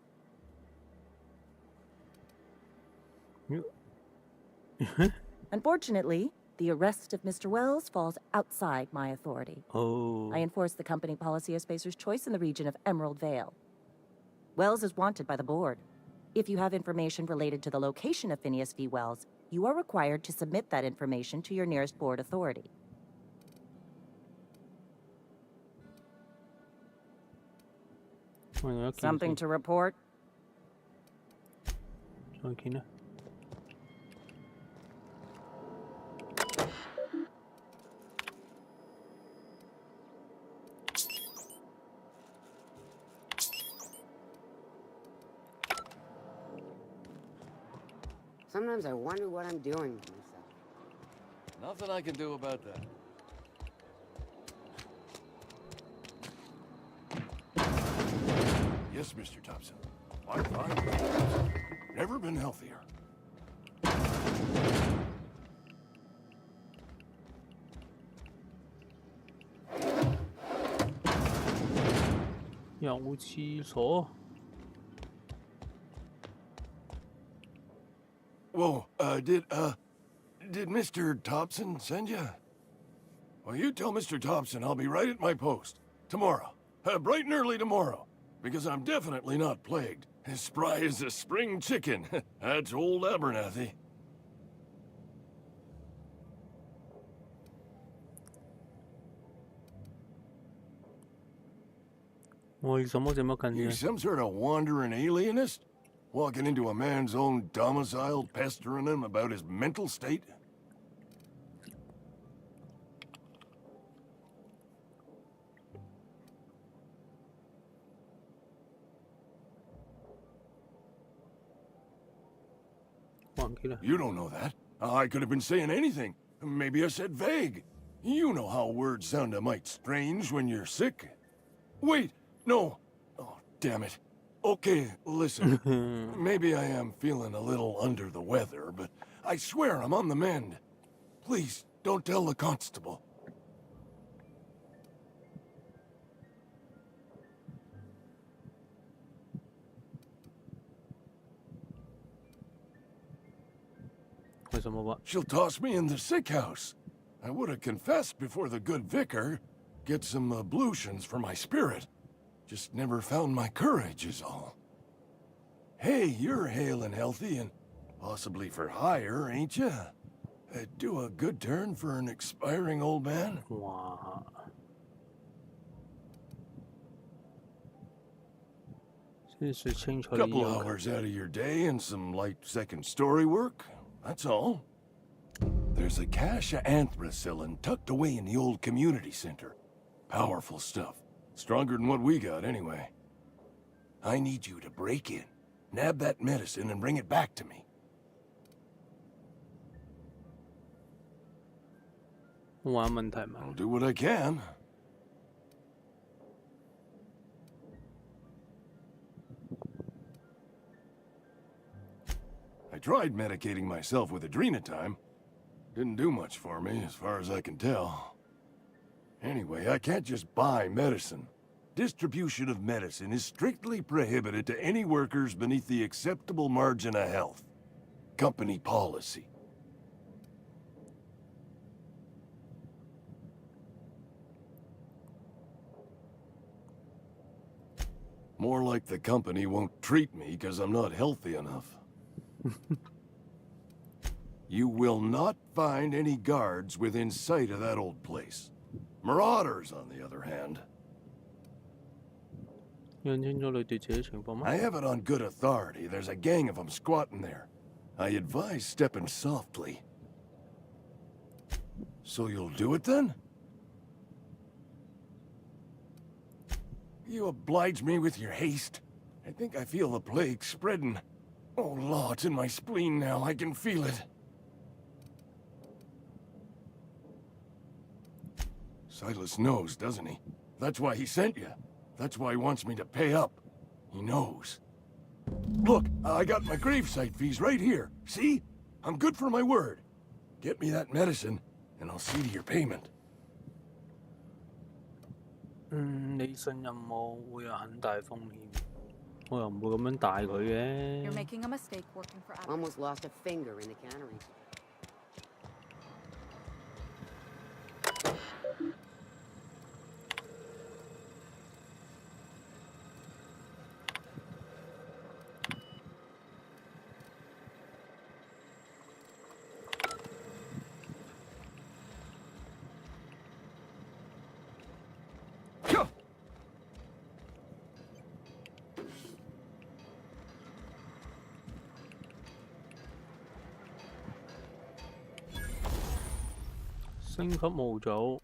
Unfortunately, the arrest of Mr. Wells falls outside my authority. Oh. I enforce the company policy of Spacer's Choice in the region of Emerald Vale. Wells is wanted by the board. If you have information related to the location of Phineas V. Wells, you are required to submit that information to your nearest board authority. Something to report? Sometimes I wonder what I'm doing with myself. Nothing I can do about that. Yes, Mr. Thompson. I'm fine. Never been healthier. Whoa, did Mr. Thompson send you? Well, you tell Mr. Thompson I'll be right at my post. Tomorrow. Bright and early tomorrow. Because I'm definitely not plagued. As spry as a spring chicken. That's old Abernathy. You some sort of wandering alienist? Walking into a man's own domicile, pestering him about his mental state? You don't know that. I could have been saying anything. Maybe I said vague. You know how words sound a mite strange when you're sick. Wait, no. Oh, damn it. Okay, listen. Maybe I am feeling a little under the weather, but I swear I'm on the mend. Please, don't tell the constable. 為什麼話 She'll toss me in the sick house. I would have confessed before the good vicar. Get some ablutions for my spirit. Just never found my courage is all. Hey, you're hale and healthy and possibly for hire, ain't you? Do a good turn for an expiring old man? 哇！先說清楚你 Couple 要求。 hours out of your day and some light second story work. That's all. There's a cache of anthracillin tucked away in the old community center. Powerful stuff. Stronger than what we got, anyway. I need you to break in, nab that medicine, and bring it back to me. 冇問題嘛？ I'll do what I can. I tried medicating myself with adrenatime. Didn't do much for me, as far as I can tell. Anyway, I can't just buy medicine. Distribution of medicine is strictly prohibited to any workers beneath the acceptable margin of health. Company policy. More like the company won't treat me because I'm not healthy enough. You will not find any guards within sight of that old place. Marauders, on the other hand. 認清楚你對自己情況嗎？ I have it on good authority. There's a gang of them squatting there. I advise stepping softly. So you'll do it then? You oblige me with your haste. I think I feel the plague spreading. Oh, law, it's in my spleen now. I can feel it. Silas knows, doesn't he? That's why he sent you. That's why he wants me to pay up. He knows. Look, I got my gravesite fees right here. See? I'm good for my word. Get me that medicine, and I'll see to your payment. 你信任我會有很大風險，我又唔會咁樣帶佢嘅。 You're making a mistake working for others. Almost lost a finger in the cannery.升級模組。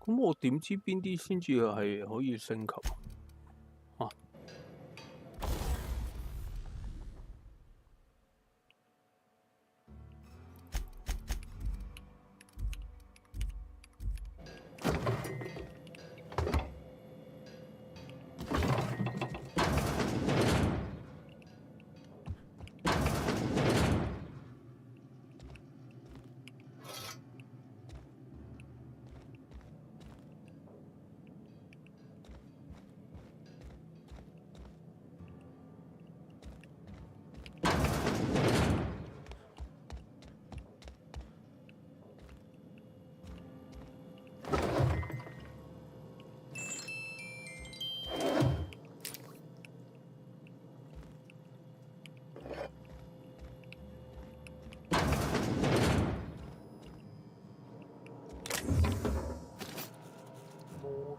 咁我點知邊啲先至係可以升級啊？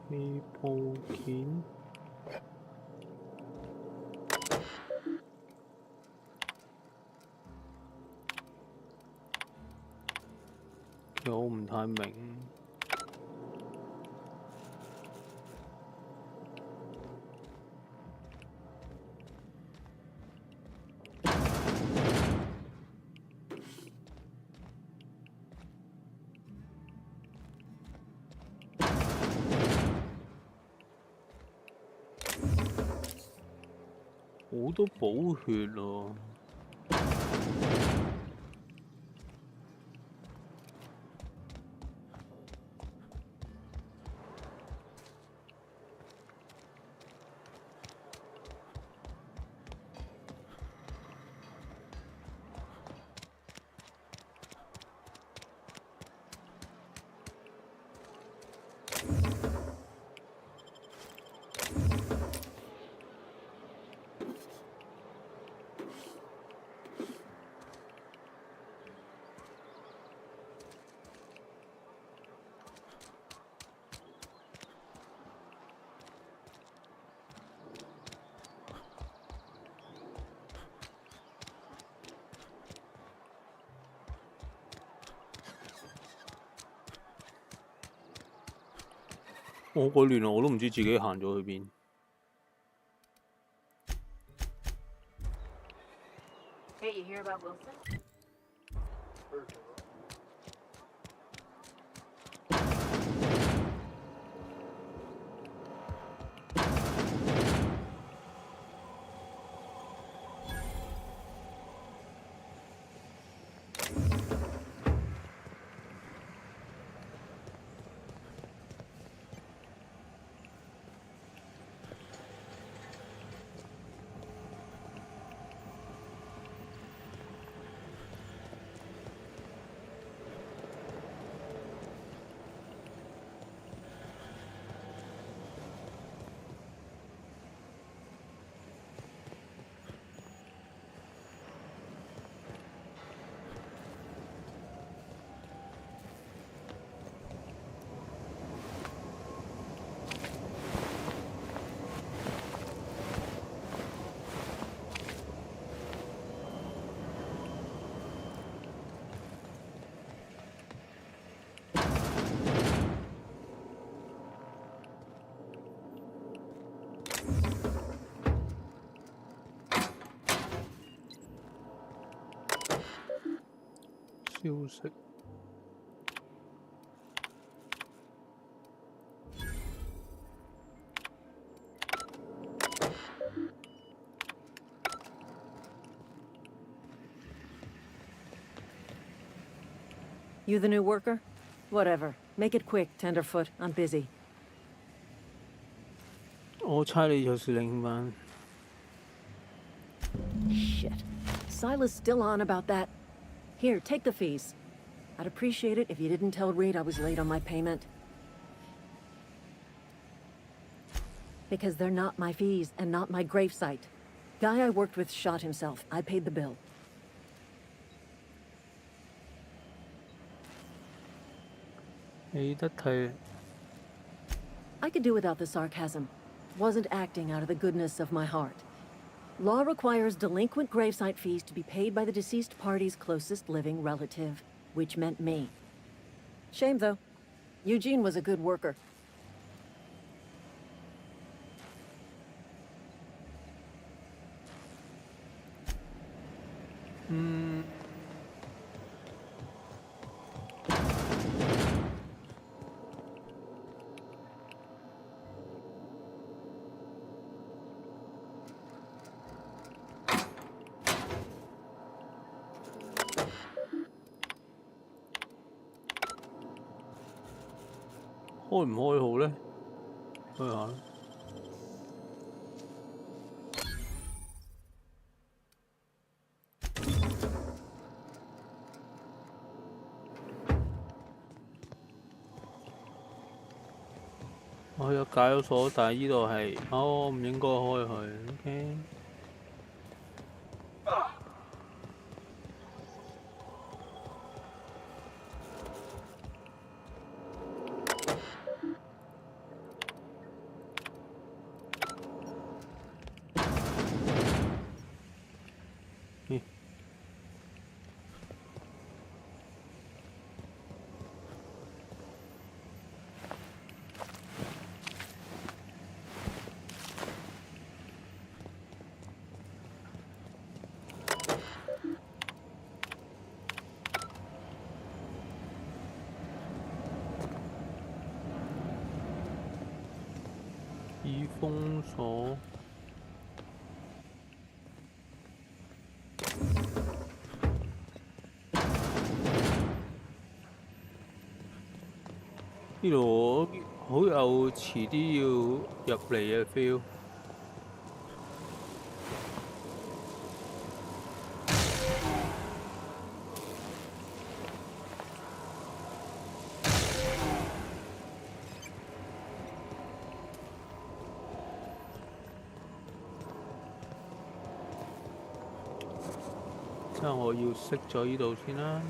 氣部件。其實我唔太明。好多補血喎。我個亂啊！我都唔知自己行咗去邊。Hey, you hear about Wilson?消息。You the new worker? Whatever. Make it quick, Tenderfoot. I'm busy. 我猜你就是領班。Shit. Silas still on about that. Here, take the fees. I'd appreciate it if you didn't tell Reed I was late on my payment. Because they're not my fees and not my gravesite. Guy I worked with shot himself. I paid the bill. I could do without the sarcasm. Wasn't acting out of the goodness of my heart. Law requires delinquent gravesite fees to be paid by the deceased party's closest living relative, which meant me. Shame, though. Eugene was a good worker.開唔開好呢？開下啦。我有解咗鎖，但係依度係唔應該開佢。OK。封鎖。呢度好有遲啲要入嚟嘅 feel。即係我要熄咗呢度先啦。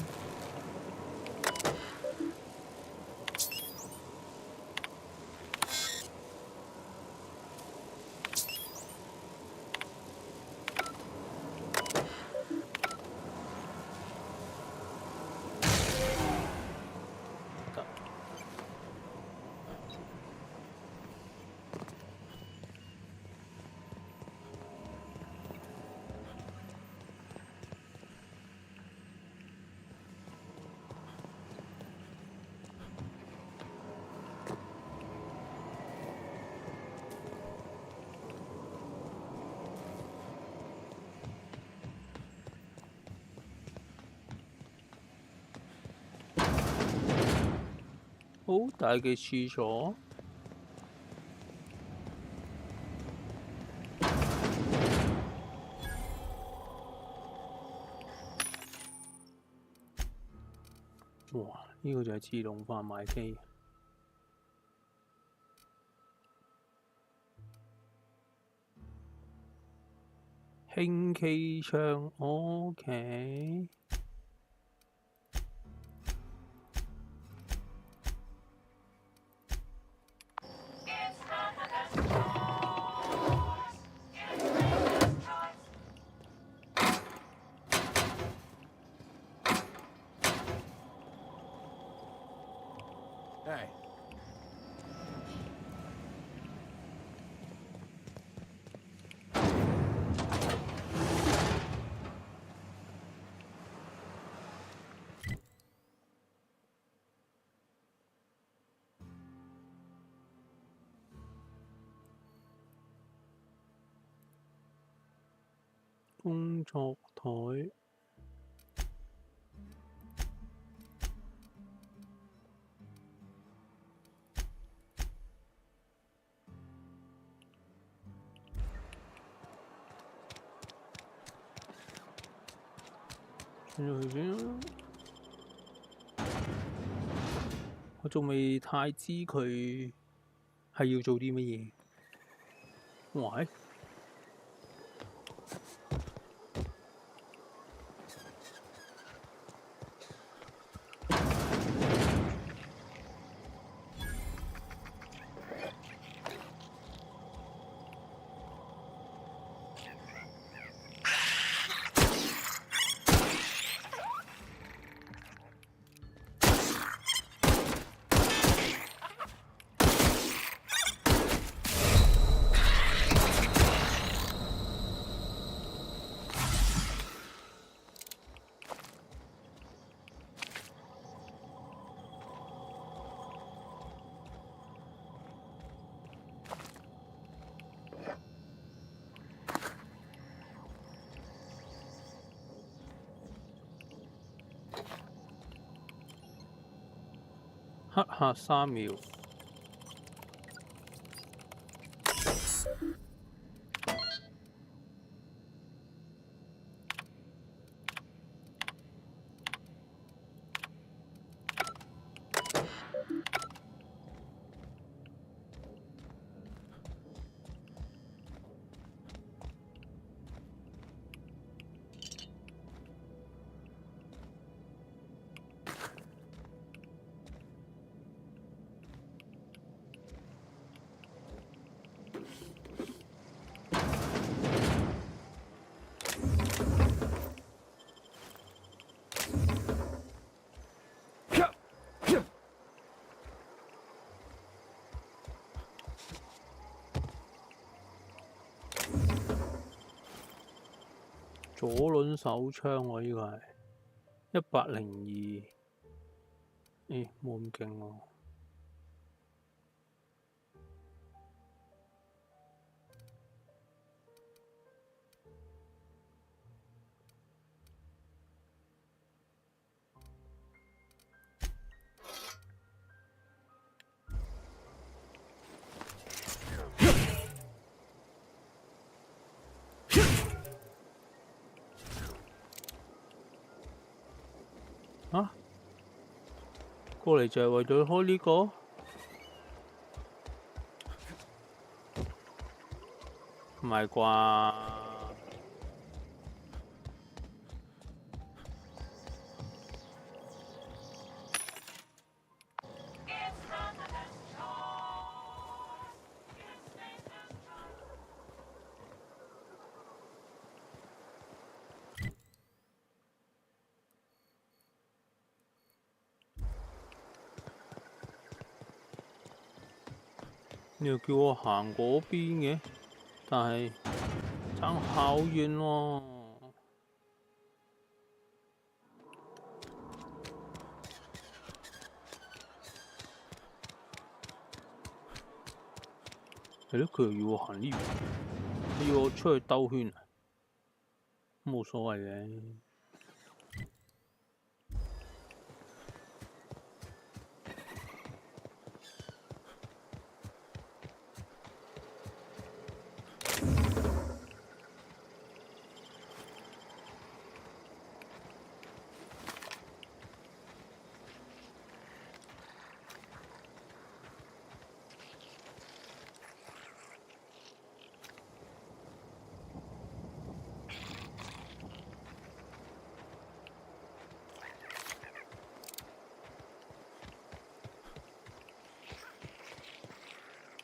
好大嘅廁所。哇！呢個就係自動販賣機。輕機槍 ，OK。Hey. 工作台。轉咗去先。我仲未太知佢係要做啲乜嘢。喂？黑客3秒。左輪手槍喎，呢個係102。咦，冇咁勁喎。過嚟就係為咗開呢個？唔係啩？你又叫我行嗰邊嘅，但係爭好遠喎。係咯，佢又要我行呢邊，佢要我出去兜圈啊，冇所謂嘅。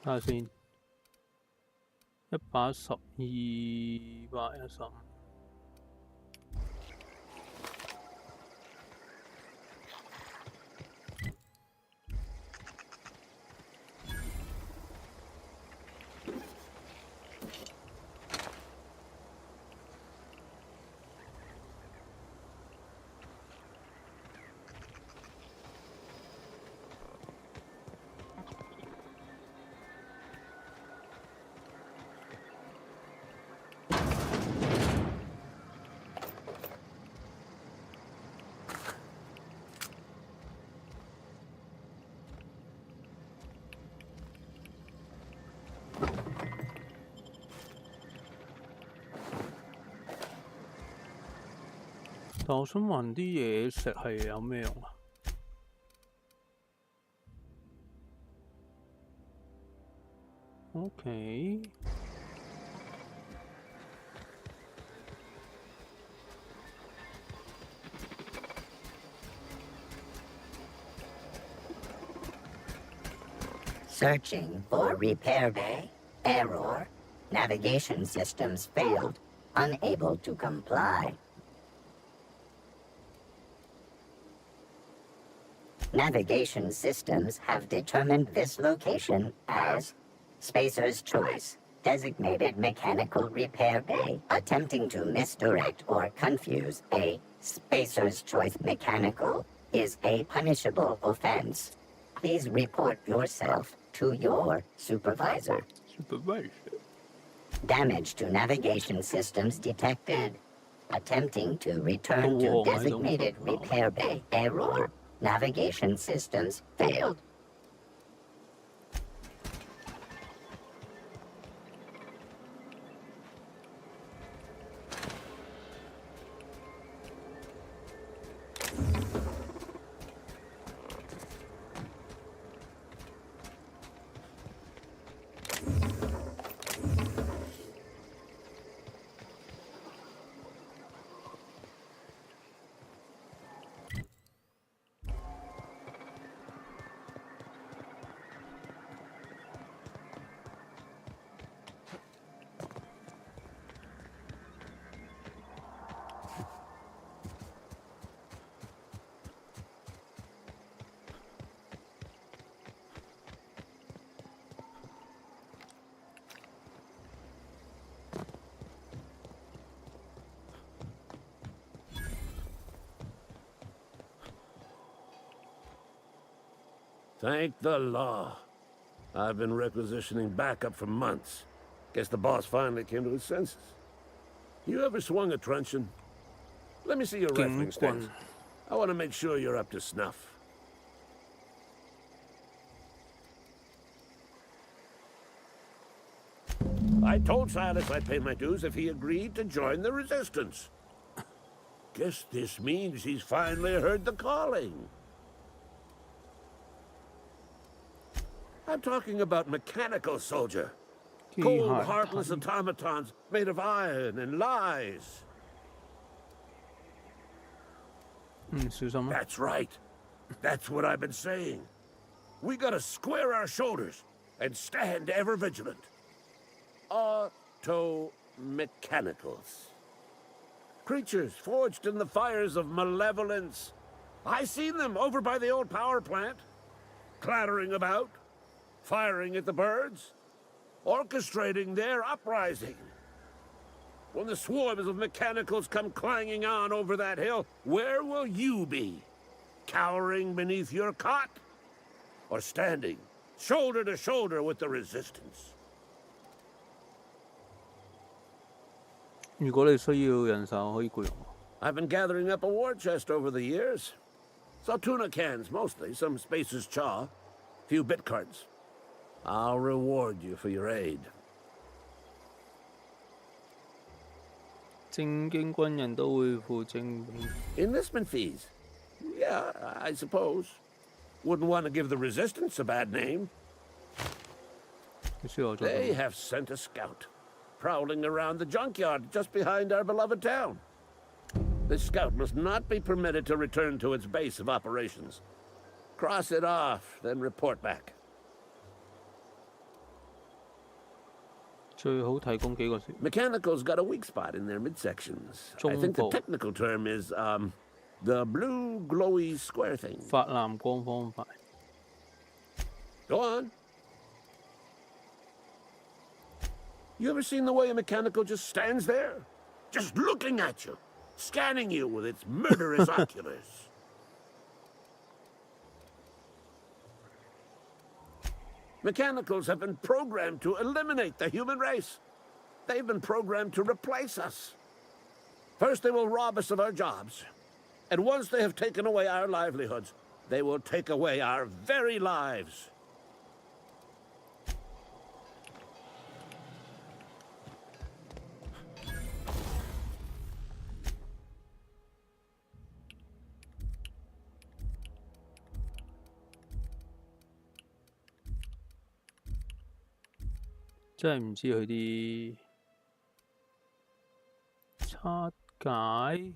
睇下先，112、115。但我想問啲嘢食係有咩用啊？OK。Searching for repair bay. Error. Navigation systems failed. Unable to comply. Navigation systems have determined this location as Spacer's Choice, designated mechanical repair bay. Attempting to misdirect or confuse a Spacer's Choice mechanical is a punishable offense. Please report yourself to your supervisor. Damage to navigation systems detected. Attempting to return to designated repair bay. Error. Navigation systems failed. Thank the law. I've been requisitioning backup for months. Guess the boss finally came to his senses. You ever swung a truncheon? Let me see your refereeing stats. I want to make sure you're up to snuff. I told Silas I'd pay my dues if he agreed to join the resistance. Guess this means he's finally heard the calling. I'm talking about mechanical soldier. 機 Cold, 械 heartless 體 automatons made of iron and lies. 小心啊！ That's right. That's what I've been saying. We gotta square our shoulders and stand ever vigilant. Auto-mechanicals. Creatures forged in the fires of malevolence. I seen them over by the old power plant, clattering about, firing at the birds, orchestrating their uprising. When the swarms of mechanicals come clanging on over that hill, where will you be? Cowering beneath your cot? Or standing, shoulder to shoulder with the resistance? 如果你需要人手，可以僱用我。 I've been gathering up a war chest over the years. Saltuna cans, mostly, some Spacer's chaw, few bit cards. I'll reward you for your aid. 正經軍人都會付正兵。 Enlistment fees? Yeah, I suppose. Wouldn't want to give the resistance a bad name. They have sent a scout, prowling around the junkyard just behind our beloved town. This scout must not be permitted to return to its base of operations. Cross it off, then report back. 最好提供幾個選。 Mechanicals got a weak spot in their midsections. I think the technical term is, the blue glowy square thing. 發藍光方塊。 Go on. You ever seen the way a mechanical just stands there? Just looking at you, scanning you with its murderous oculars. Mechanicals have been programmed to eliminate the human race. They've been programmed to replace us. First, they will rob us of our jobs. And once they have taken away our livelihoods, they will take away our very lives. 真係唔知佢啲拆解。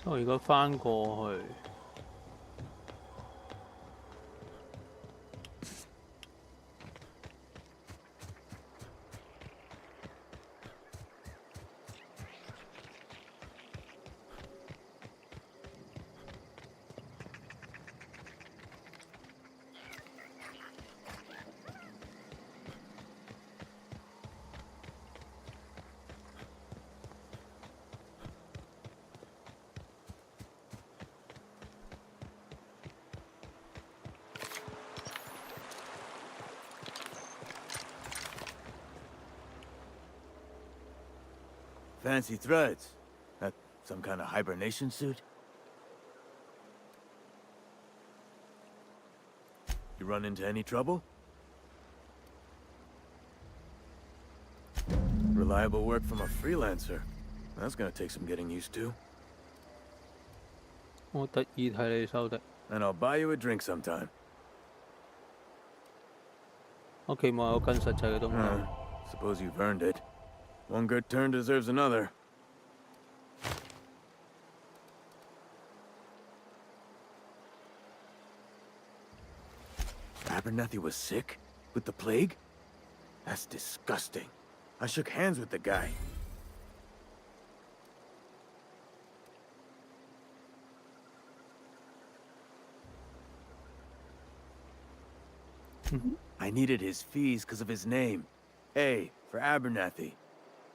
我而家翻過去。Fancy threads. That some kind of hibernation suit? You run into any trouble? Reliable work from a freelancer. That's gonna take some getting used to. 我特意睇你收的。And I'll buy you a drink sometime. 我期望有更實際嘅東西。Suppose you've earned it. One good turn deserves another. Abernathy was sick? With the plague? That's disgusting. I shook hands with the guy. I needed his fees because of his name. A, for Abernathy.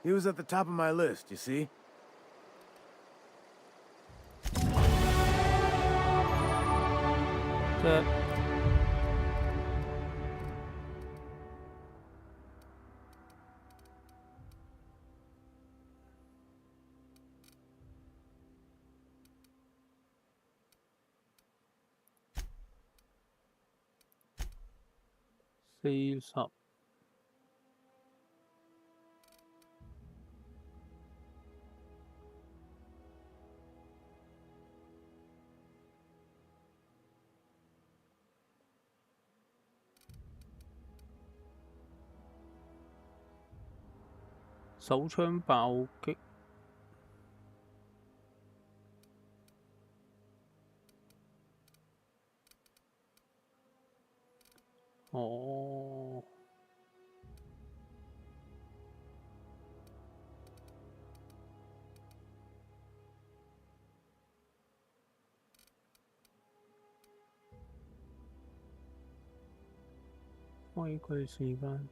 He was at the top of my list, you see? That. $40手槍爆擊。哦。開佢時間。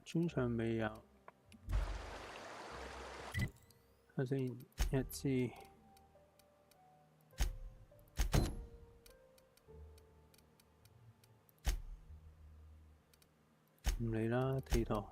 專場未有，睇先一支，唔理啦，地圖。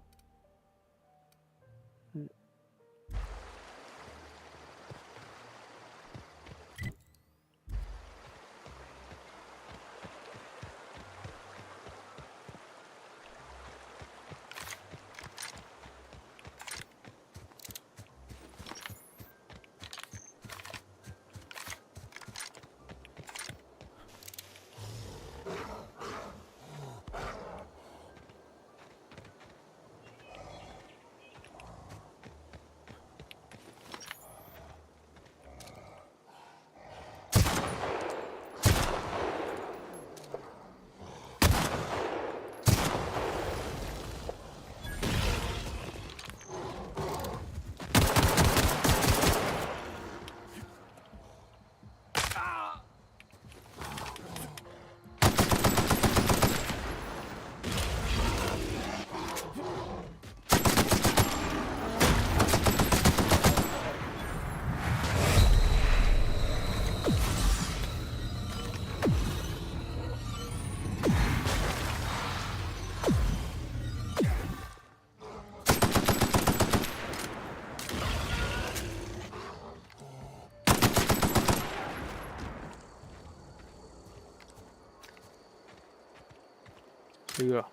这个。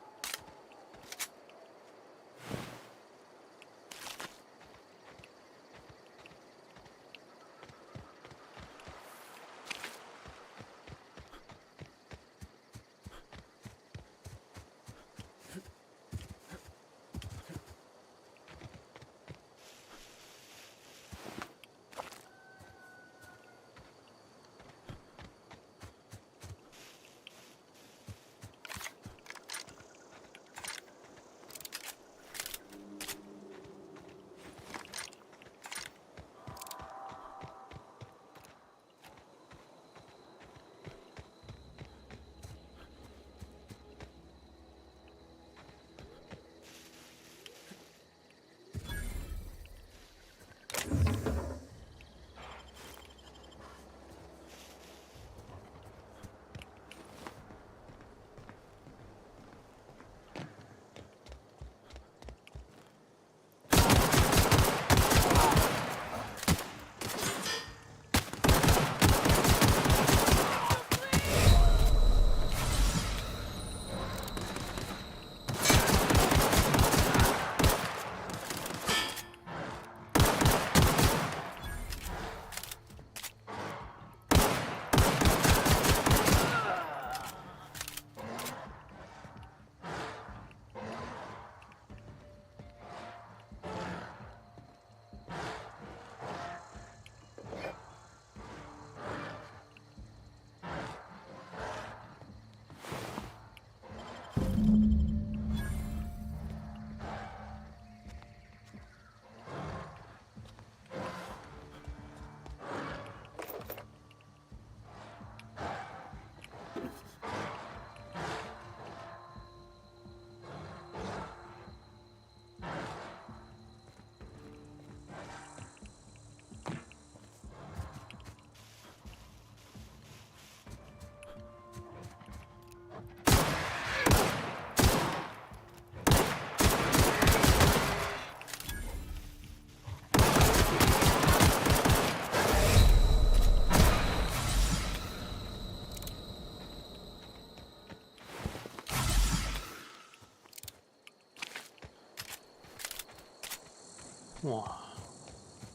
哇！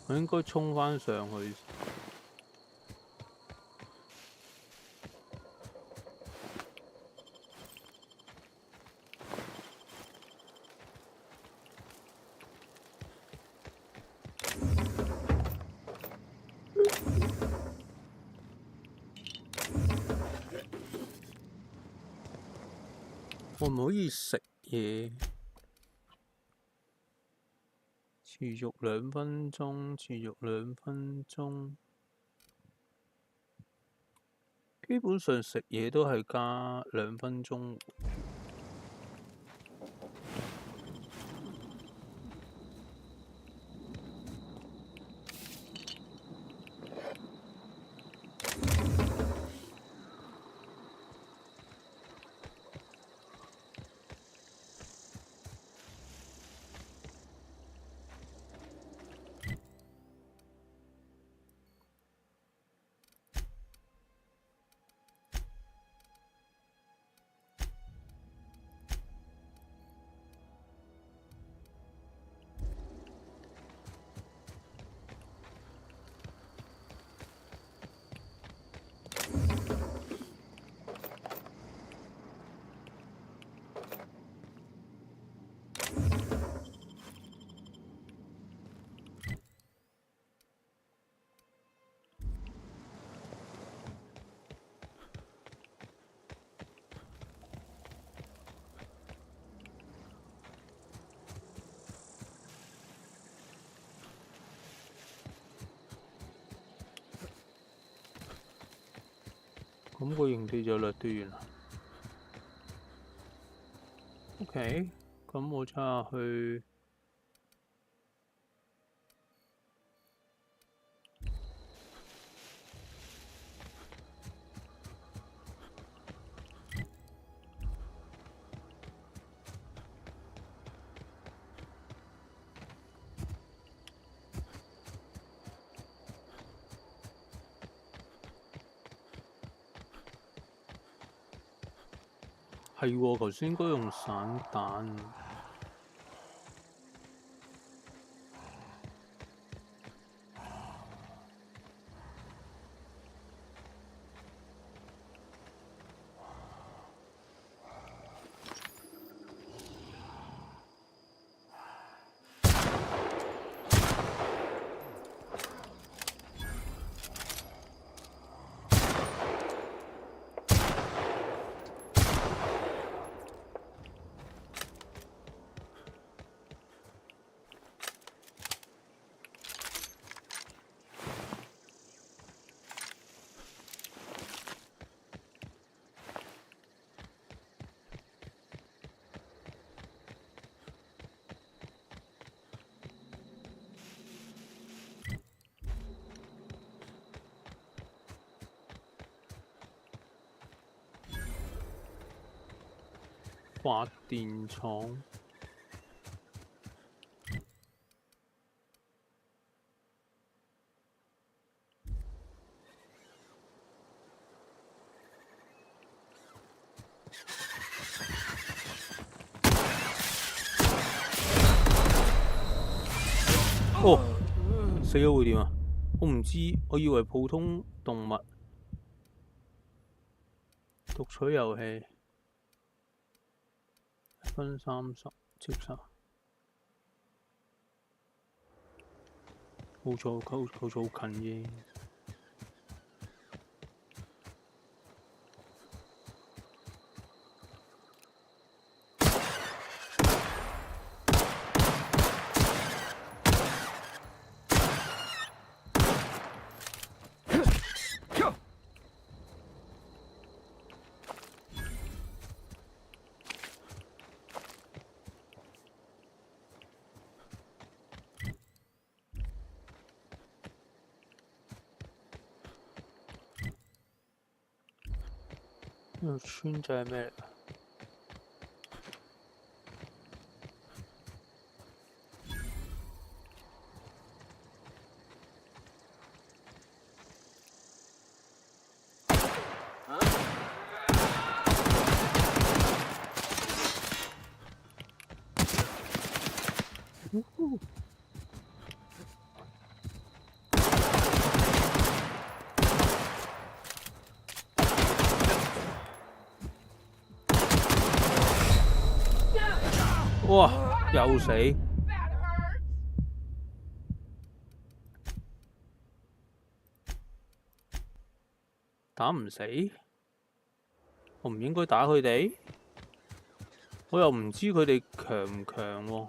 我應該衝返上去。可唔可以食嘢？持續2分鐘，持續2分鐘。基本上食嘢都係加2分鐘。咁個營地就掠奪完啦。OK，咁我睇下去。係喎，頭先應該用散彈。發電廠。哦，死咗會點啊？我唔知，我以為普通動物。讀取遊戲。分30接受，好似好近啫。呢個村仔係咩嚟㗎？哇！又死。打唔死？我唔應該打佢哋？我又唔知佢哋強唔強喎。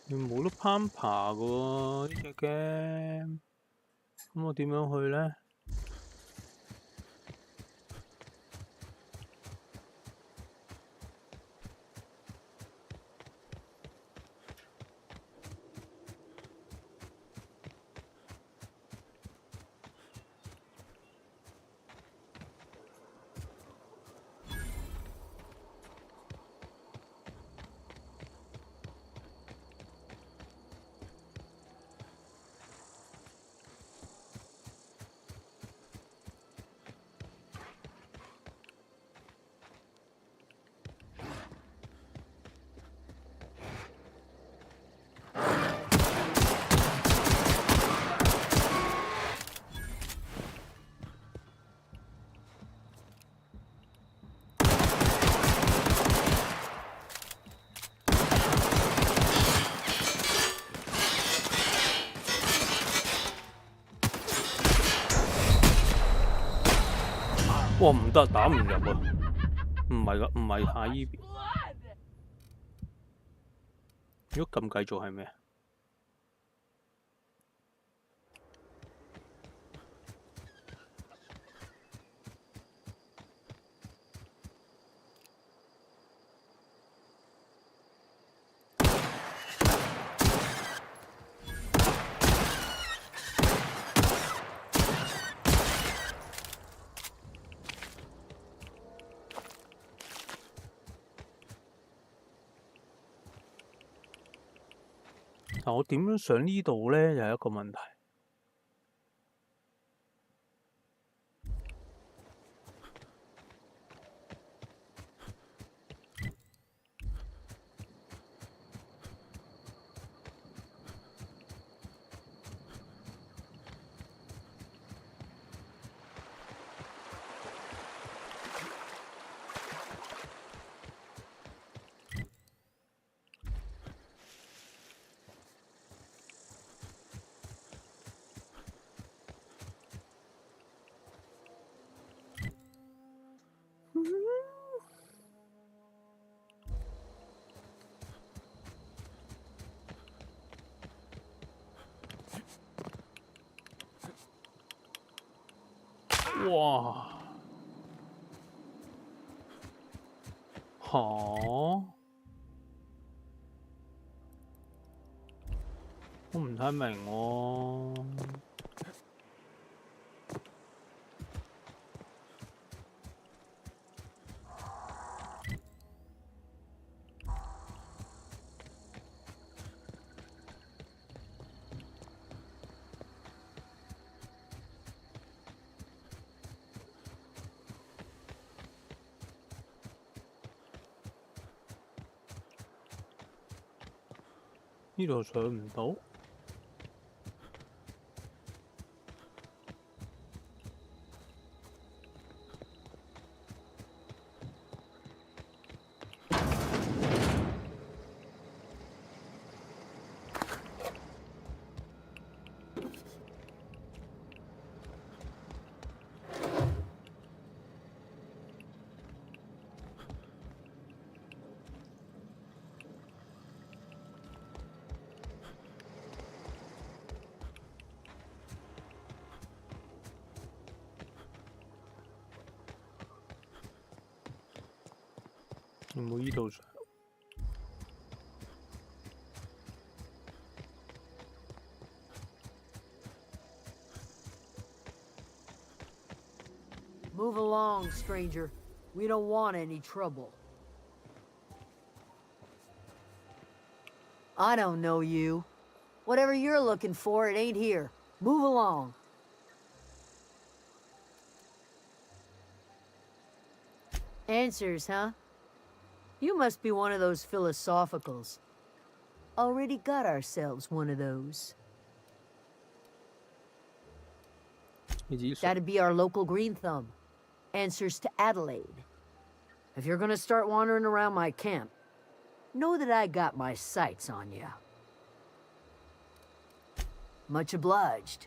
你冇得攀爬嘅喎，呢隻 game。咁我點樣去呢？哇！唔得，打唔入啊！唔係㗎，唔係下依邊。如果撳繼續係咩？但我點樣上呢度呢？又係一個問題。哇！嚇！我唔太明喎。呢度上唔到。有冇依度上？ Move along, stranger. We don't want any trouble. I don't know you. Whatever you're looking for, it ain't here. Move along. Answers, huh? You must be one of those philosophicals. Already got ourselves one of those. That'd be our local green thumb. Answers to Adelaide. If you're gonna start wandering around my camp, know that I got my sights on you. Much obliged.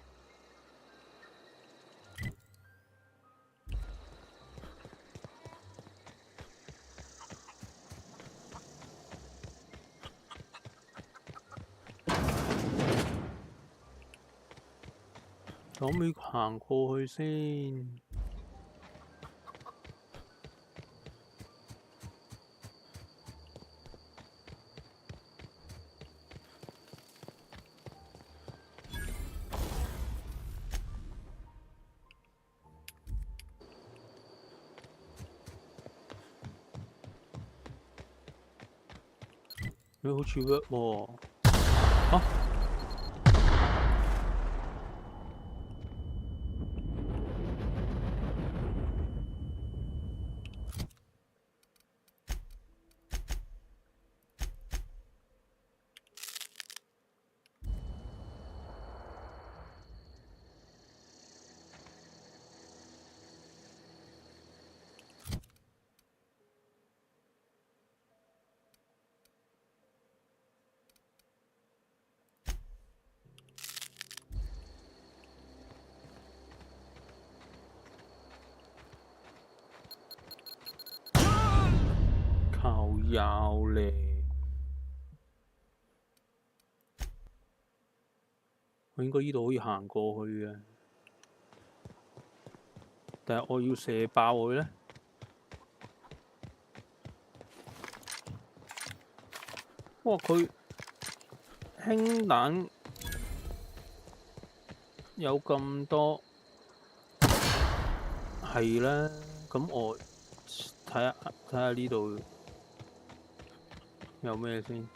可唔可以行過去先？好似 work 喎，啊！靠腰咧，我應該呢度可以行過去嘅，但係我要射爆佢咧。哇！佢氫彈有咁多，係啦。咁我睇下呢度。有咩先？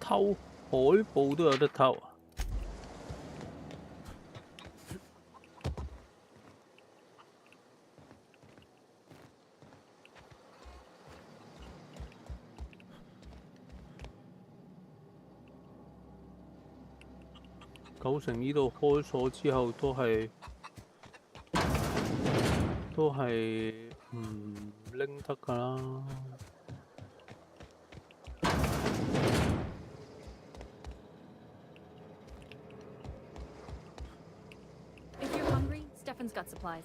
偷海報都有得偷啊！九成呢度開鎖之後都係唔拎得㗎啦。Stefan's got supplies.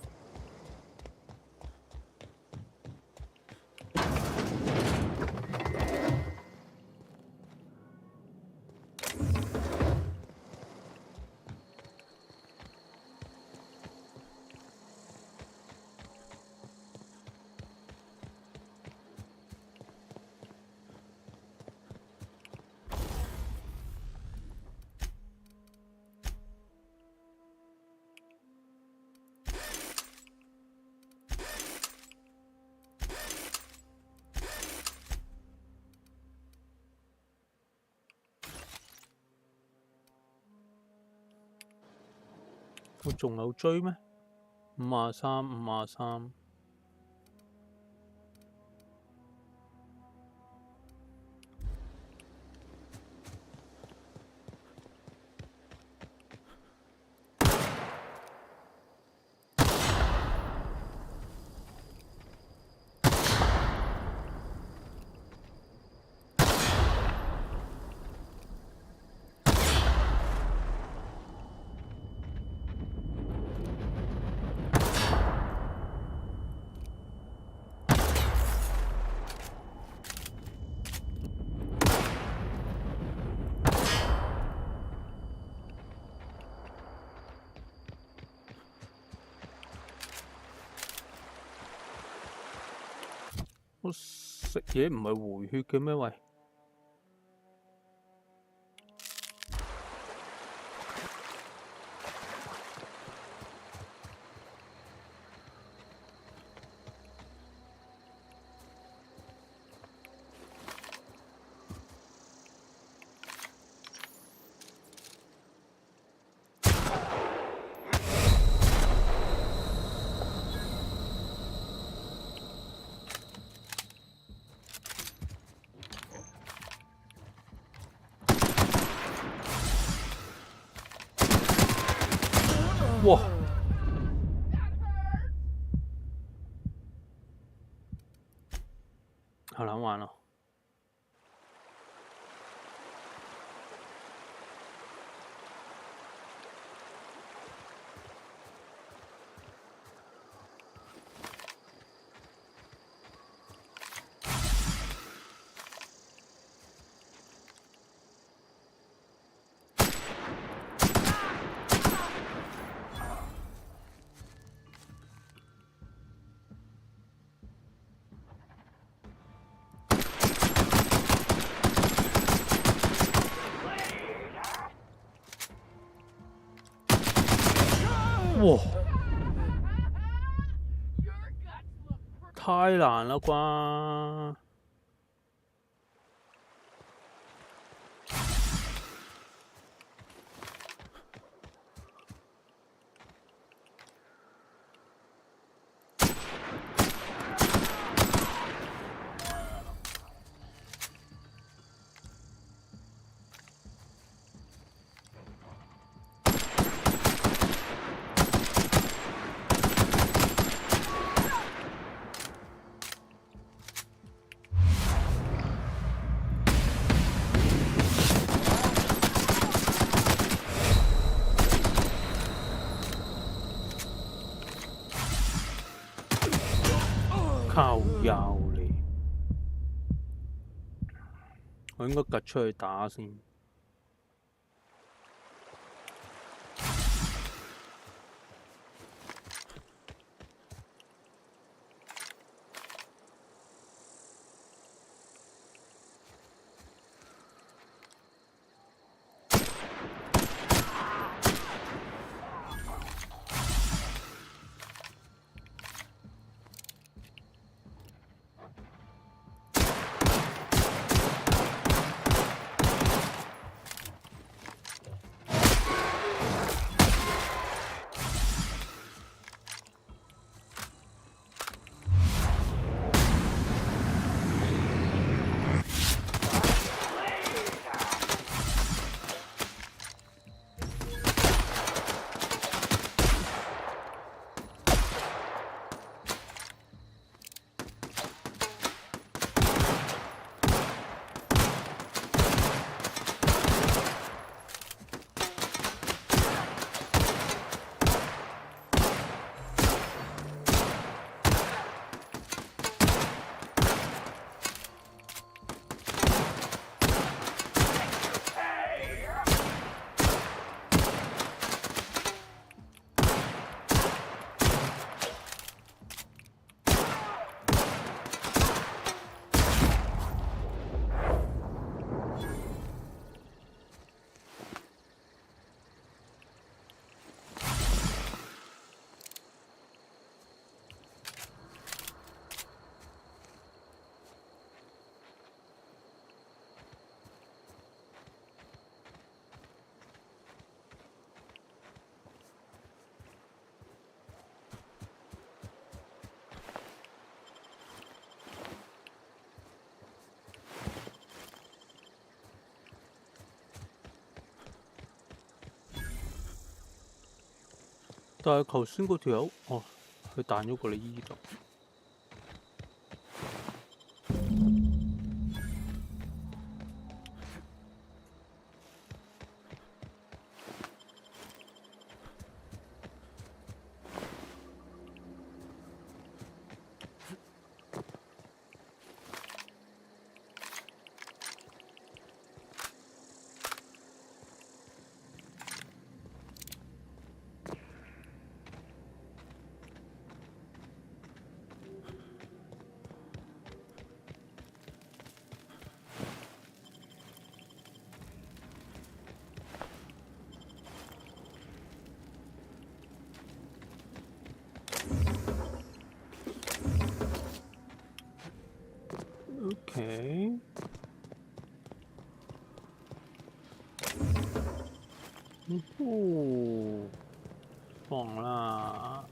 我仲有追咩？53。我食嘢唔係回血嘅咩？喂！哇！好難玩啊！哇！太難啦啩！靠右嚟，我應該趌出去打先。但係頭先嗰條友，哦，佢彈咗過嚟依度。OK。放啦。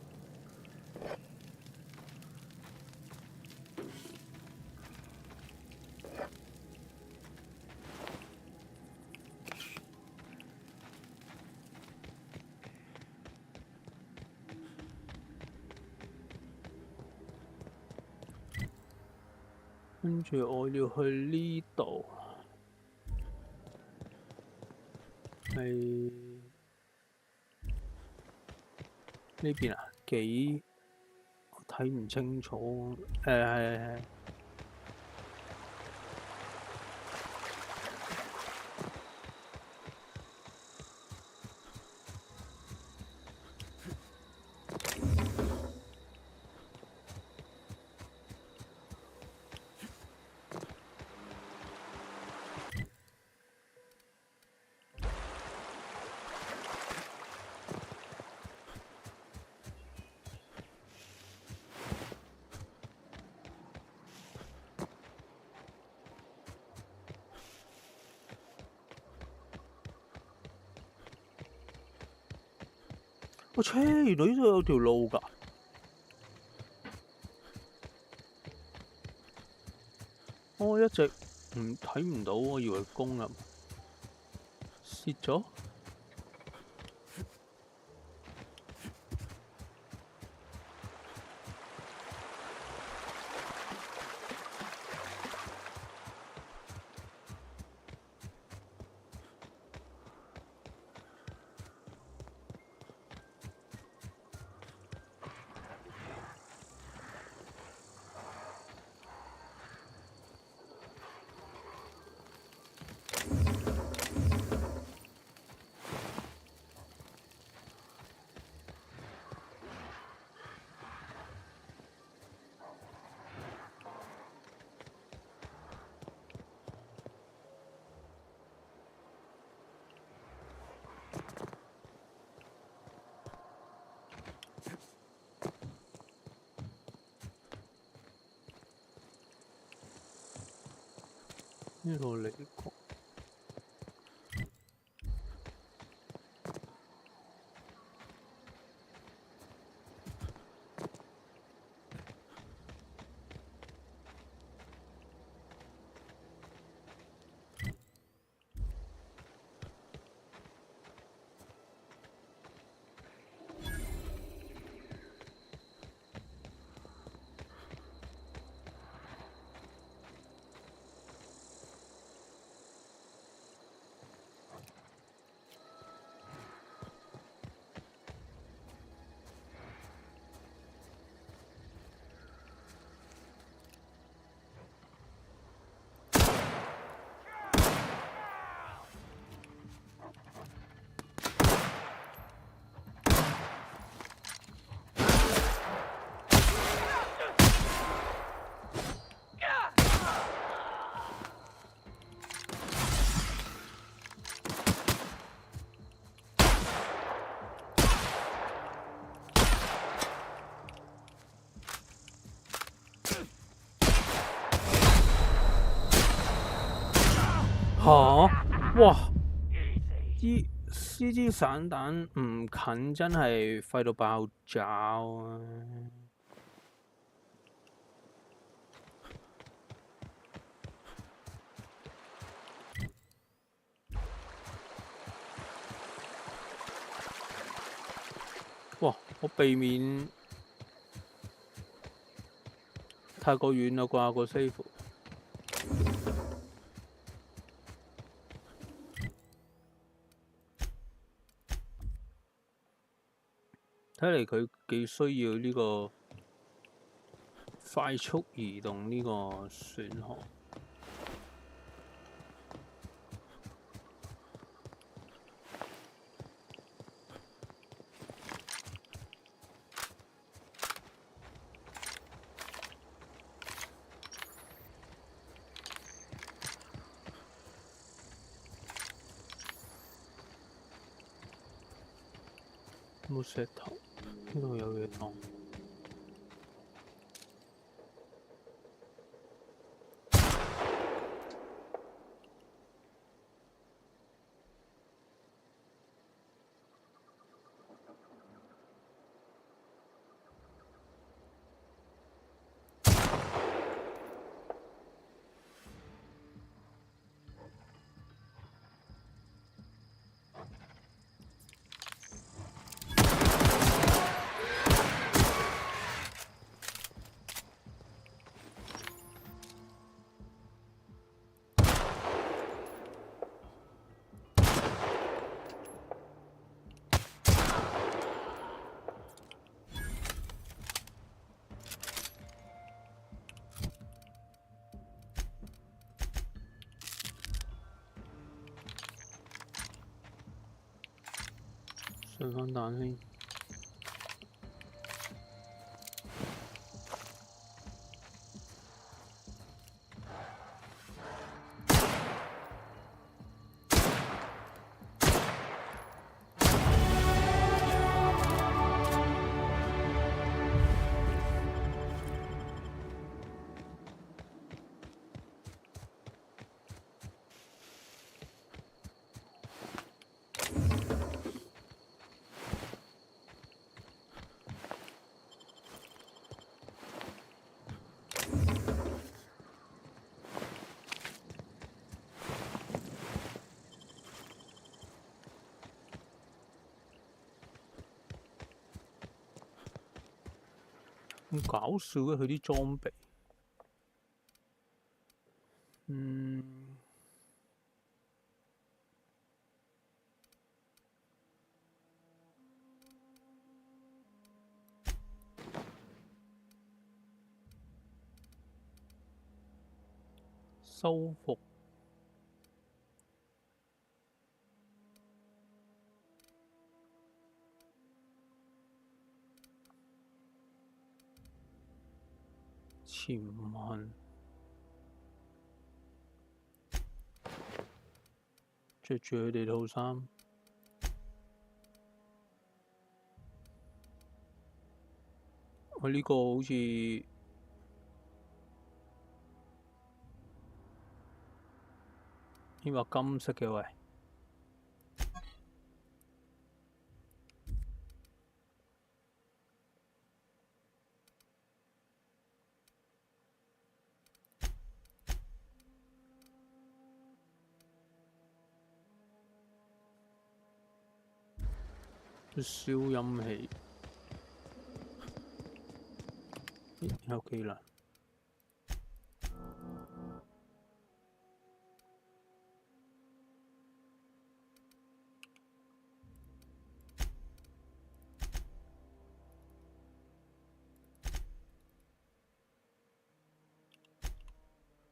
跟住我要去呢度，係呢邊啊？我睇唔清楚。係。我切，原來呢度有條路㗎！我一直睇唔到，我以為攻入，蝕咗。呢度嚟過。吓！哇！支散彈唔近真係廢到爆炸啊！哇！我避免太過遠啦啩個 save。睇嚟佢幾需要呢個快速移動呢個選項。冇石頭，呢度有嘢當。上翻蛋先。咁搞笑嘅佢啲裝備，修復。潛行，着住佢哋套衫。我呢個好似呢個金色嘅喂。消音器，有技能。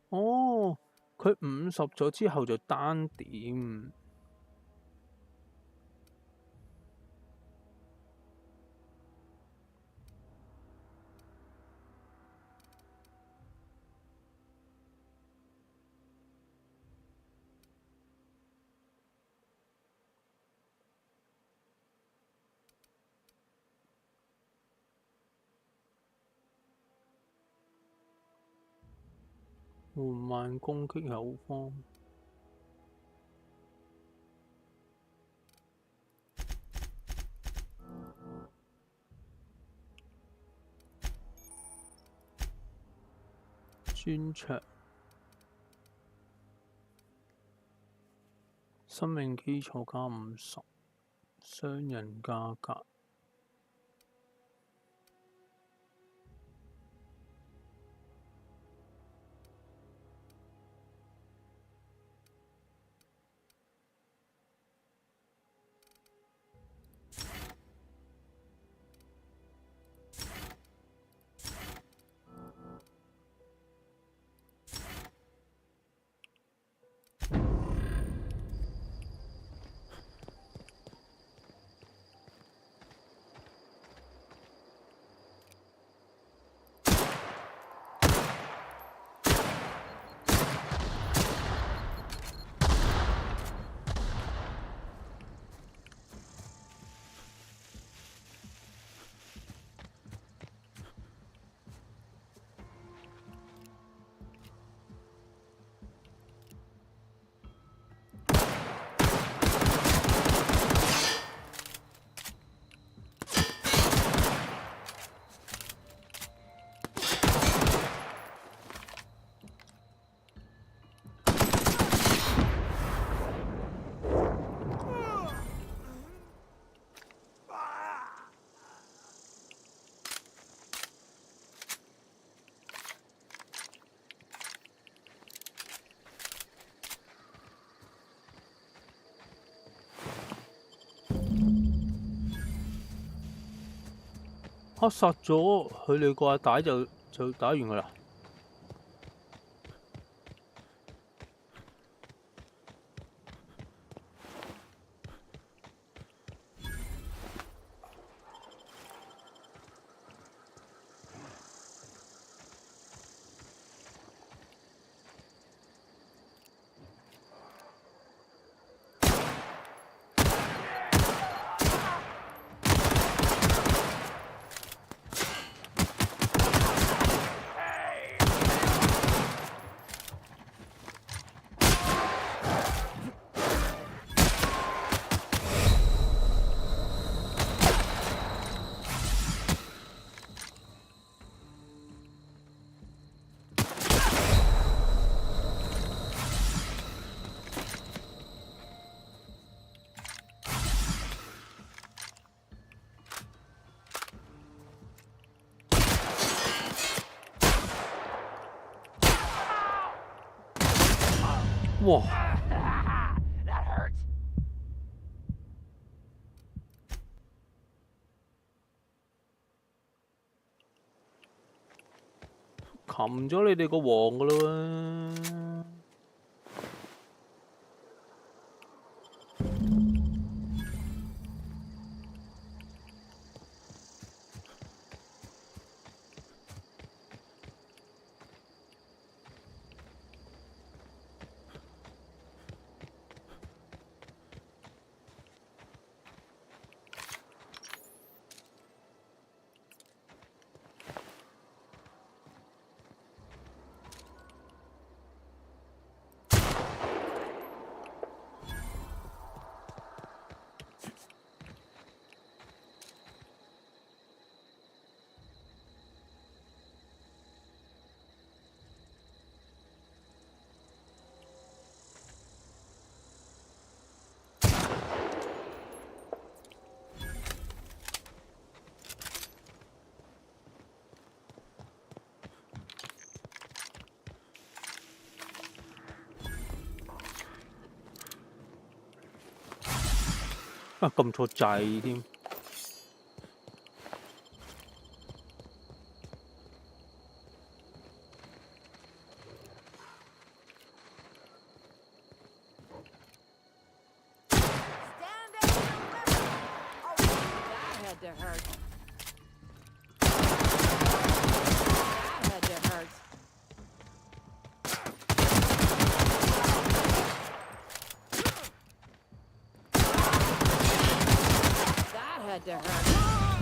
哦，佢50咗之後就單點。緩慢攻擊後方。專長。生命基礎加50，雙人加格。殺咗佢哋個阿帶就打完㗎啦。哇！ That hurts. 擒咗你哋個王噶啦喎！ 啊，撳錯掣添。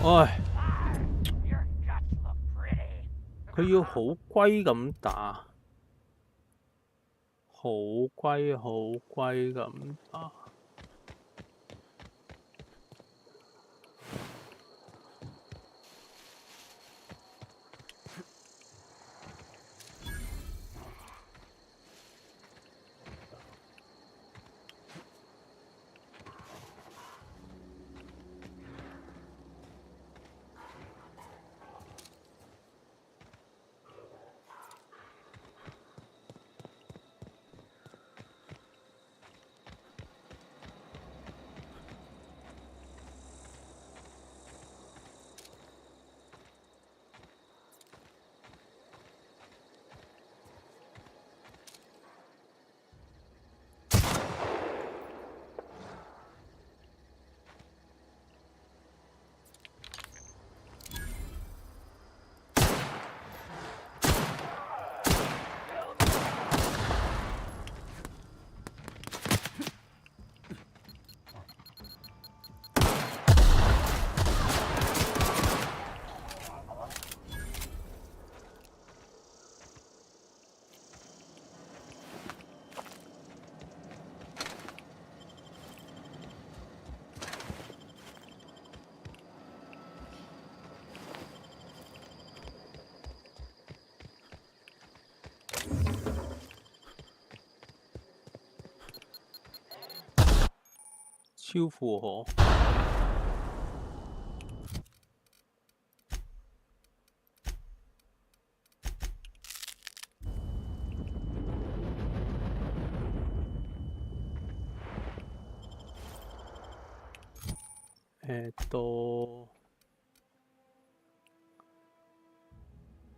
唉，佢要好龜咁打，好龜咁打。超負荷。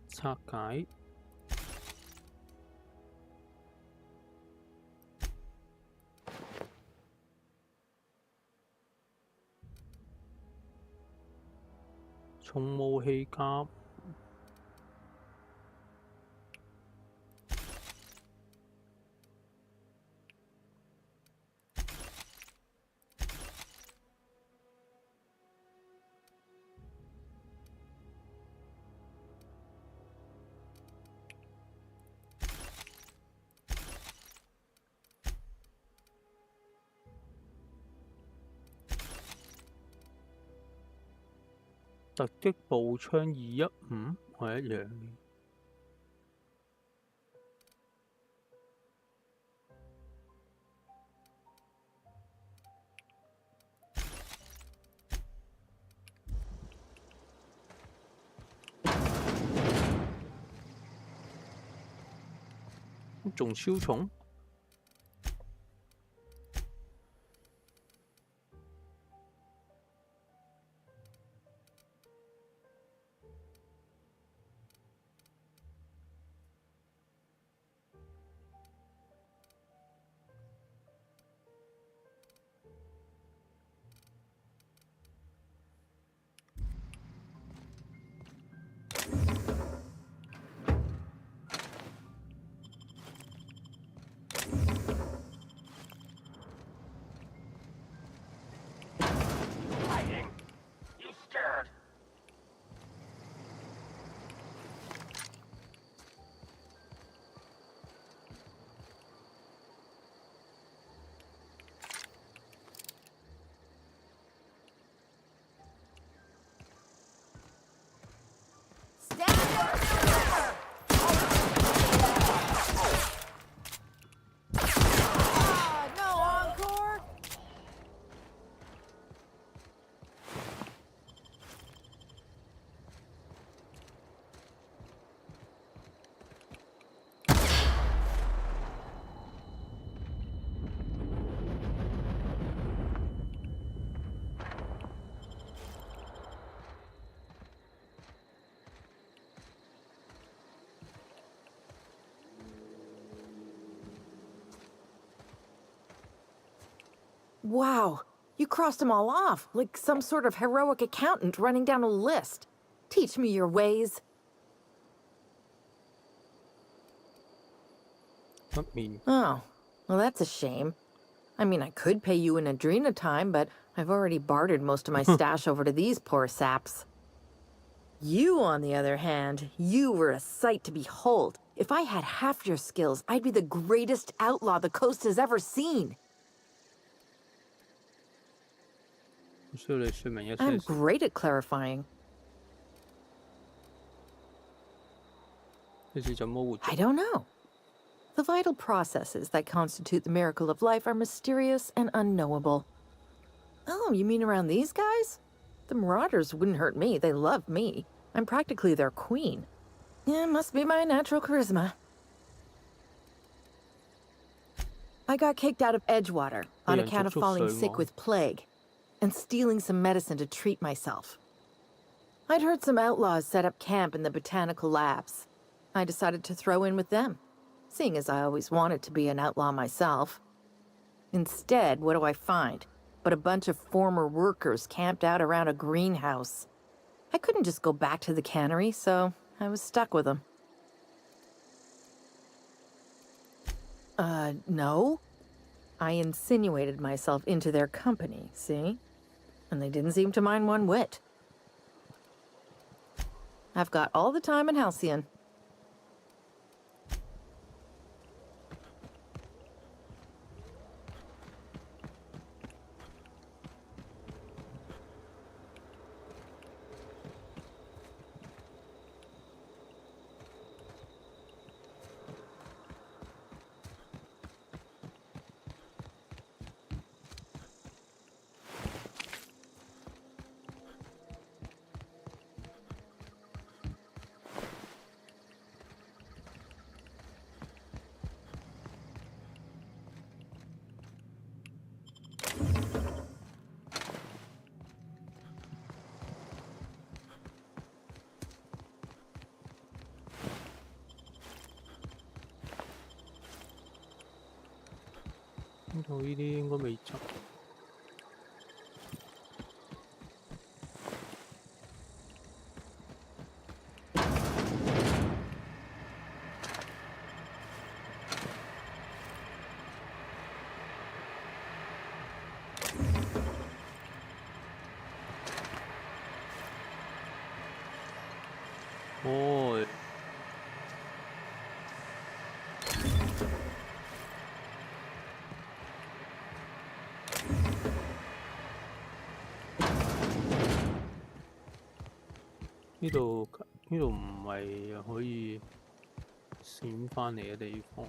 拆解。 重武器甲。 突擊步槍215係一樣嘅。仲超重？ Wow, you crossed them all off, like some sort of heroic accountant running down a list. Teach me your ways. 乜面？ Oh, well that's a shame. I mean, I could pay you an Adrena time, but I've already bartered most of my stash over to these poor saps. You, on the other hand, you were a sight to behold. If I had half your skills, I'd be the greatest outlaw the coast has ever seen. 需要你說明一 I'm 些。 great at clarifying. 你是怎麼活着？ I don't know. The vital processes that constitute the miracle of life are mysterious and unknowable. Oh, you mean around these guys? The Marauders wouldn't hurt me. They love me. I'm practically their queen. Yeah, must be my natural charisma. I got kicked out of Edgewater on account of falling sick with plague and stealing some medicine to treat myself. I'd heard some outlaws set up camp in the botanical labs. I decided to throw in with them, seeing as I always wanted to be an outlaw myself. Instead, what do I find? But a bunch of former workers camped out around a greenhouse. I couldn't just go back to the cannery, so I was stuck with them. No. I insinuated myself into their company, see? And they didn't seem to mind one whit. I've got all the time in Halcyon.呢度呢啲應該未執。哦。 呢度唔係可以閃返嚟嘅地方。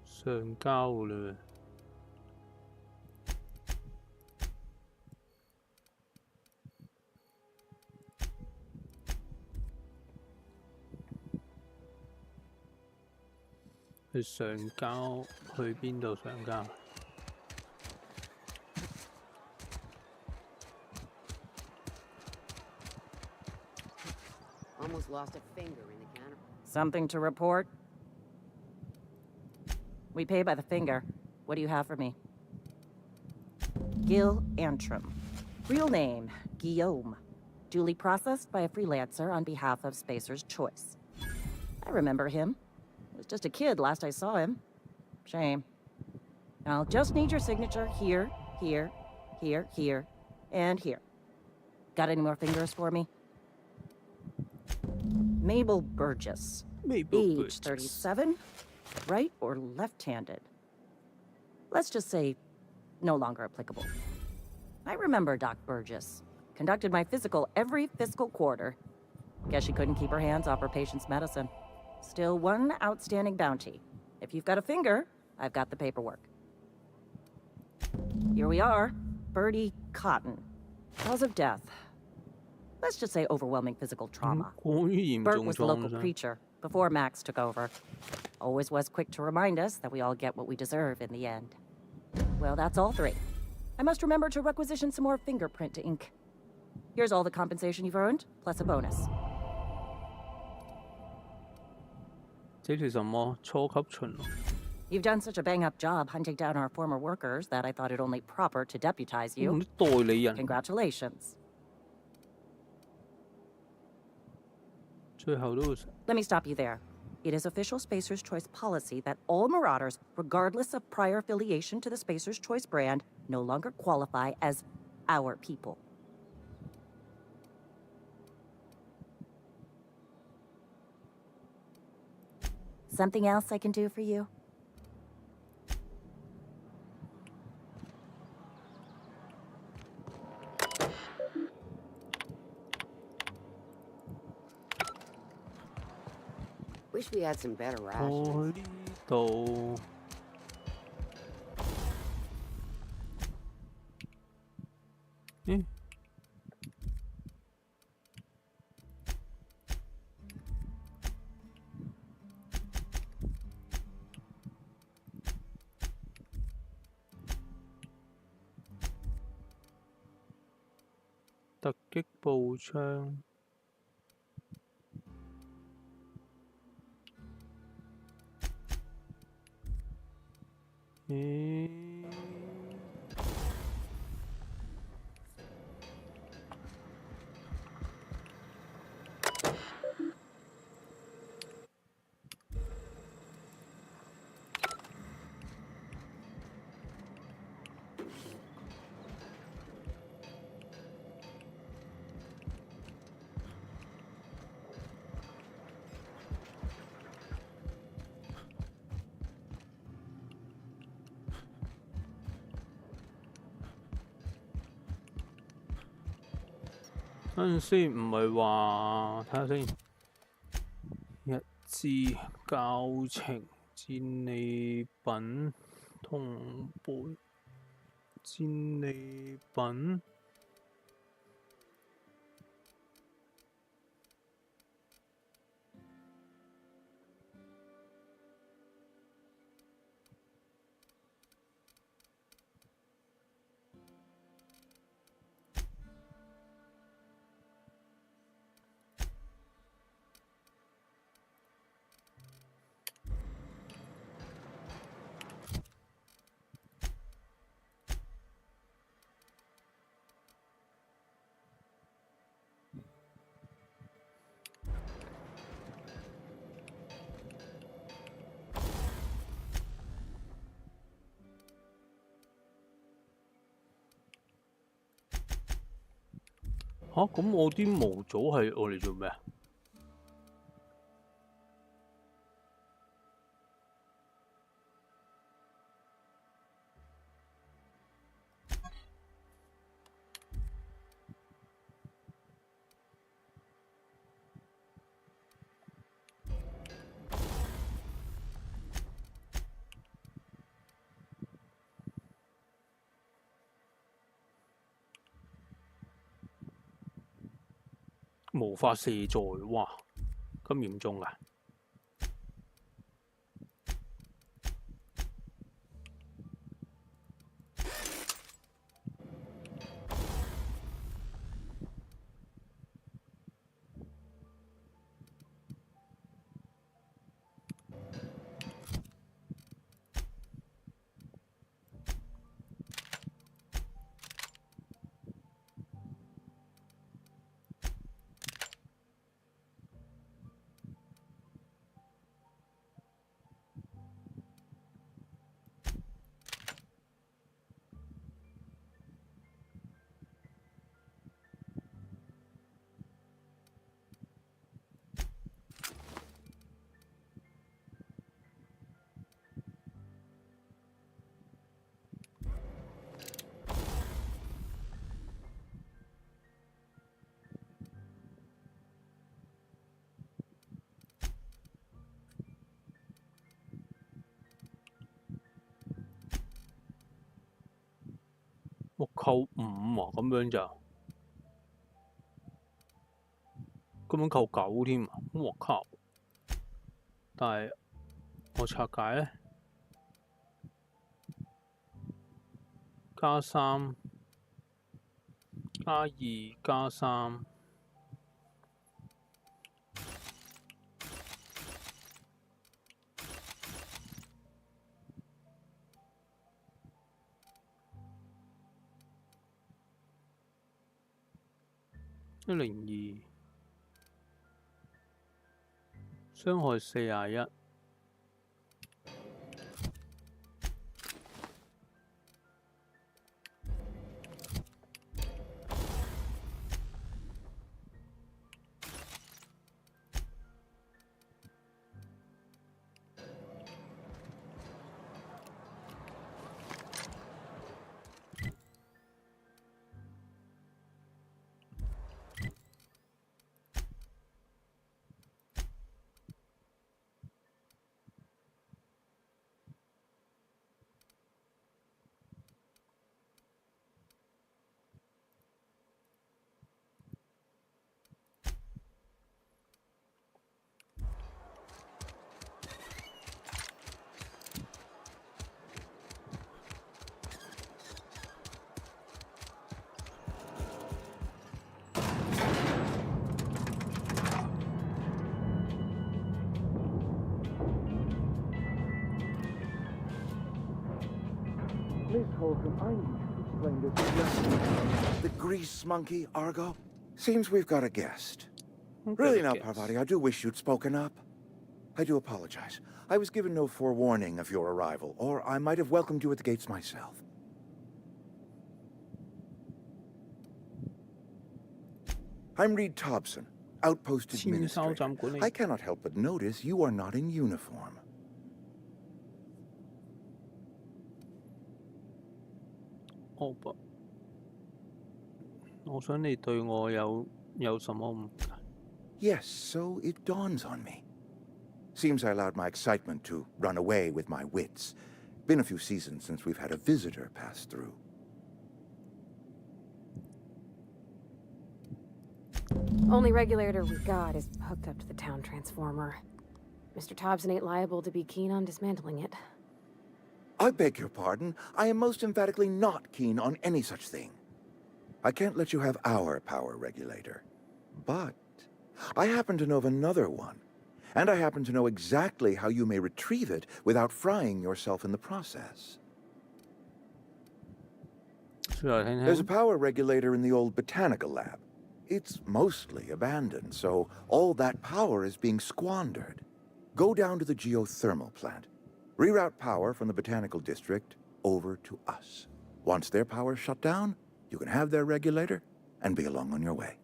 上交㗎嘞。 去上交，去邊度上交？ Almost lost a finger in the counter. Something to report? We pay by the finger. What do you have for me? Gil Antrim. Real name, Guillaume. Duly processed by a freelancer on behalf of Spacer's Choice. I remember him. Was just a kid last I saw him. Shame. I'll just need your signature here, here, here, here, and here. Got any more fingers for me? Mabel Burgess. Age 37, right or left-handed? Let's just say no longer applicable. I remember Doc Burgess. Conducted my physical every fiscal quarter. Guess she couldn't keep her hands off her patient's medicine. Still one outstanding bounty. If you've got a finger, I've got the paperwork. Here we are. Bertie Cotton. Cause of death. Let's just say overwhelming physical trauma. Bert was the local preacher. before Max took over. Always was quick to remind us that we all get what we deserve in the end. Well, that's all 3. I must remember to requisition some more fingerprint ink. Here's all the compensation you've earned, plus a bonus. 这是什么？初級巡逻。 You've done such a bang-up job hunting down our former workers that I thought it only proper to deputize you. 代理人。 Congratulations. 最後都 Let me stop you there. It is official Spacer's Choice policy that all Marauders, regardless of prior affiliation to the Spacer's Choice brand, no longer qualify as our people. Something else I can do for you? Wish we had some better rations. 度。咦？突擊步槍。 等陣先，唔係話睇下先。日誌、教程、戰利品、同伴、戰利品。吓，咁我啲模組係我嚟做咩啊？無法卸載，哇！咁嚴重啊！我扣5啊，咁樣就根本扣9添啊！我靠！但係我拆解咧，+3+2+3。102，傷害41。Miss Holcomb, I need to explain this to you. The grease monkey, Argo? Seems we've got a guest. Really now, Parvati, I do wish you'd spoken up. I do apologize. I was given no forewarning of your arrival, or I might have welcomed you at the gates myself. I'm Reed Thompson, Outpost Administrator. I cannot help but notice you are not in uniform. 我想你對我有什麼誤解？ Yes, so it dawns on me. Seems I allowed my excitement to run away with my wits. Been a few seasons since we've had a visitor pass through. Only regulator we got is hooked up to the town transformer. Mr. Thompson ain't liable to be keen on dismantling it. I beg your pardon. I am most emphatically not keen on any such thing. I can't let you have our power regulator. But I happen to know of another one. And I happen to know exactly how you may retrieve it without frying yourself in the process. There's a power regulator in the old botanical lab. It's mostly abandoned, so all that power is being squandered. Go down to the geothermal plant. Reroute power from the botanical district over to us. Once their power's shut down, you can have their regulator and be along on your way.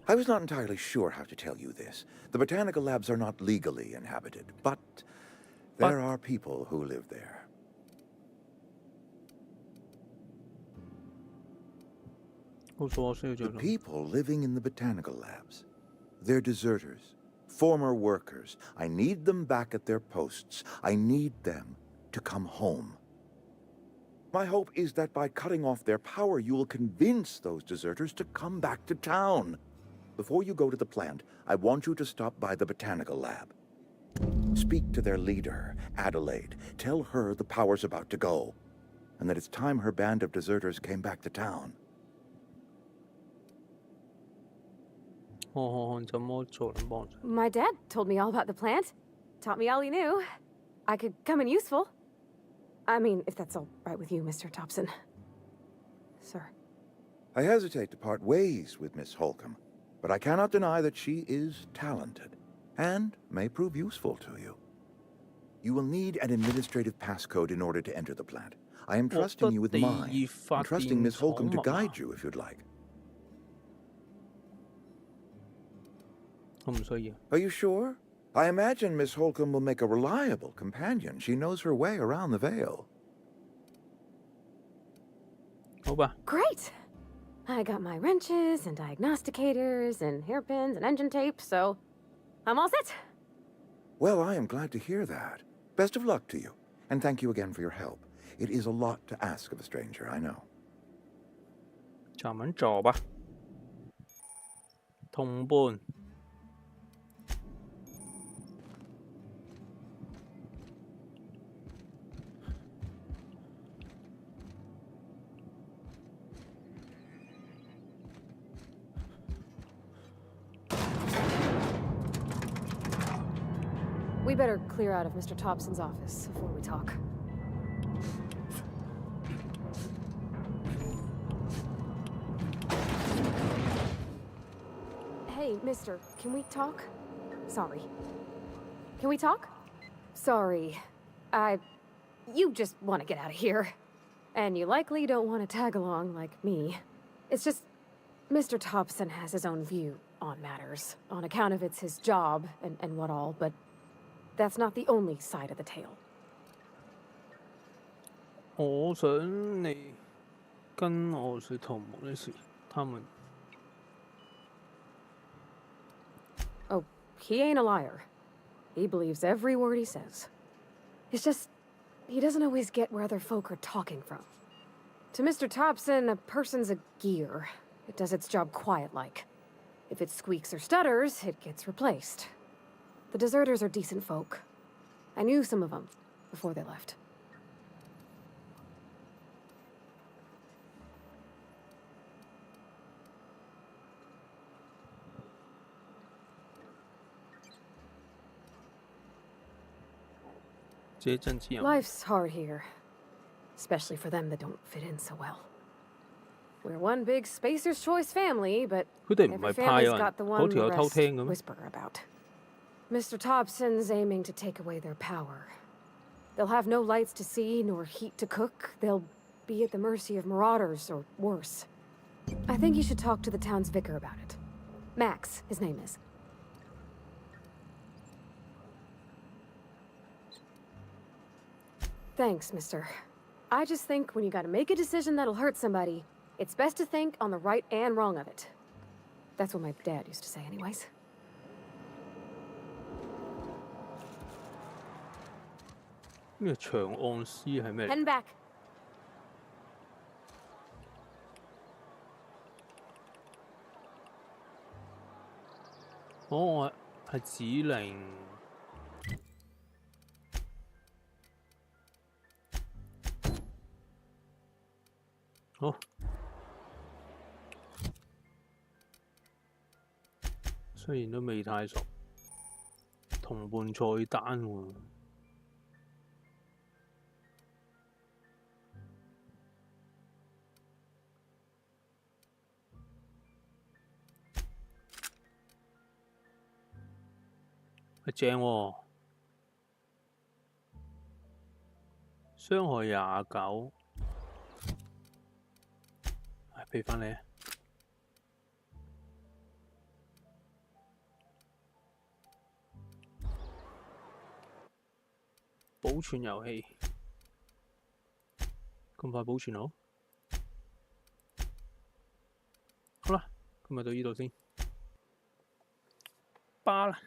I was not entirely sure how to tell you this. The botanical labs are not legally inhabited, but there are people who live there. The people living in the botanical labs. They're deserters, former workers. I need them back at their posts. I need them to come home. My hope is that by cutting off their power, you will convince those deserters to come back to town. Before you go to the plant, I want you to stop by the botanical lab. Speak to their leader, Adelaide. Tell her the power's about to go, and that it's time her band of deserters came back to town. My dad told me all about the plant. Taught me all he knew. I could come in useful. I mean, if that's all right with you, Mr. Thompson. Sir. I hesitate to part ways with Miss Holcomb, but I cannot deny that she is talented and may prove useful to you. You will need an administrative passcode in order to enter the plant. I am trusting you with mine, and trusting Miss Holcomb to guide you if you'd like. Are you sure? I imagine Miss Holcomb will make a reliable companion. She knows her way around the Vale. Great! I got my wrenches and diagnosticators and hairpins and engine tape, so I'm all set. Well, I am glad to hear that. Best of luck to you, and thank you again for your help. It is a lot to ask of a stranger, I know. 咱們做吧。同伴。We better clear out of Mr. Thompson's office before we talk. Hey, mister, can we talk? Sorry. Can we talk? Sorry. You just want to get out of here. And you likely don't want to tag along like me. It's just, Mr. Thompson has his own view on matters, on account of it's his job and what all, but that's not the only side of the tale. 我想你跟我是同盟的事，他們 Oh, he ain't a liar. He believes every word he says. It's just, he doesn't always get where other folk are talking from. To Mr. Thompson, a person's a gear. It does its job quiet-like. If it squeaks or stutters, it gets replaced. The deserters are decent folk. I knew some of them before they left. Life's hard here, especially for them that don't fit in so well. We're one big Spacer's Choice family, but every family's got the one the rest whisper about. Mr. Thompson's aiming to take away their power. They'll have no lights to see, nor heat to cook. They'll be at the mercy of marauders, or worse. I think you should talk to the town's vicar about it. Max, his name is. Thanks, mister. I just think when you gotta make a decision that'll hurt somebody, it's best to think on the right and wrong of it. That's what my dad used to say anyways. Heading back. 我係指令。好。雖然都未太熟，同伴菜單喎。正喎，傷害29，俾翻你。保存遊戲，咁快保存好？好啦，今日到呢度先，巴啦。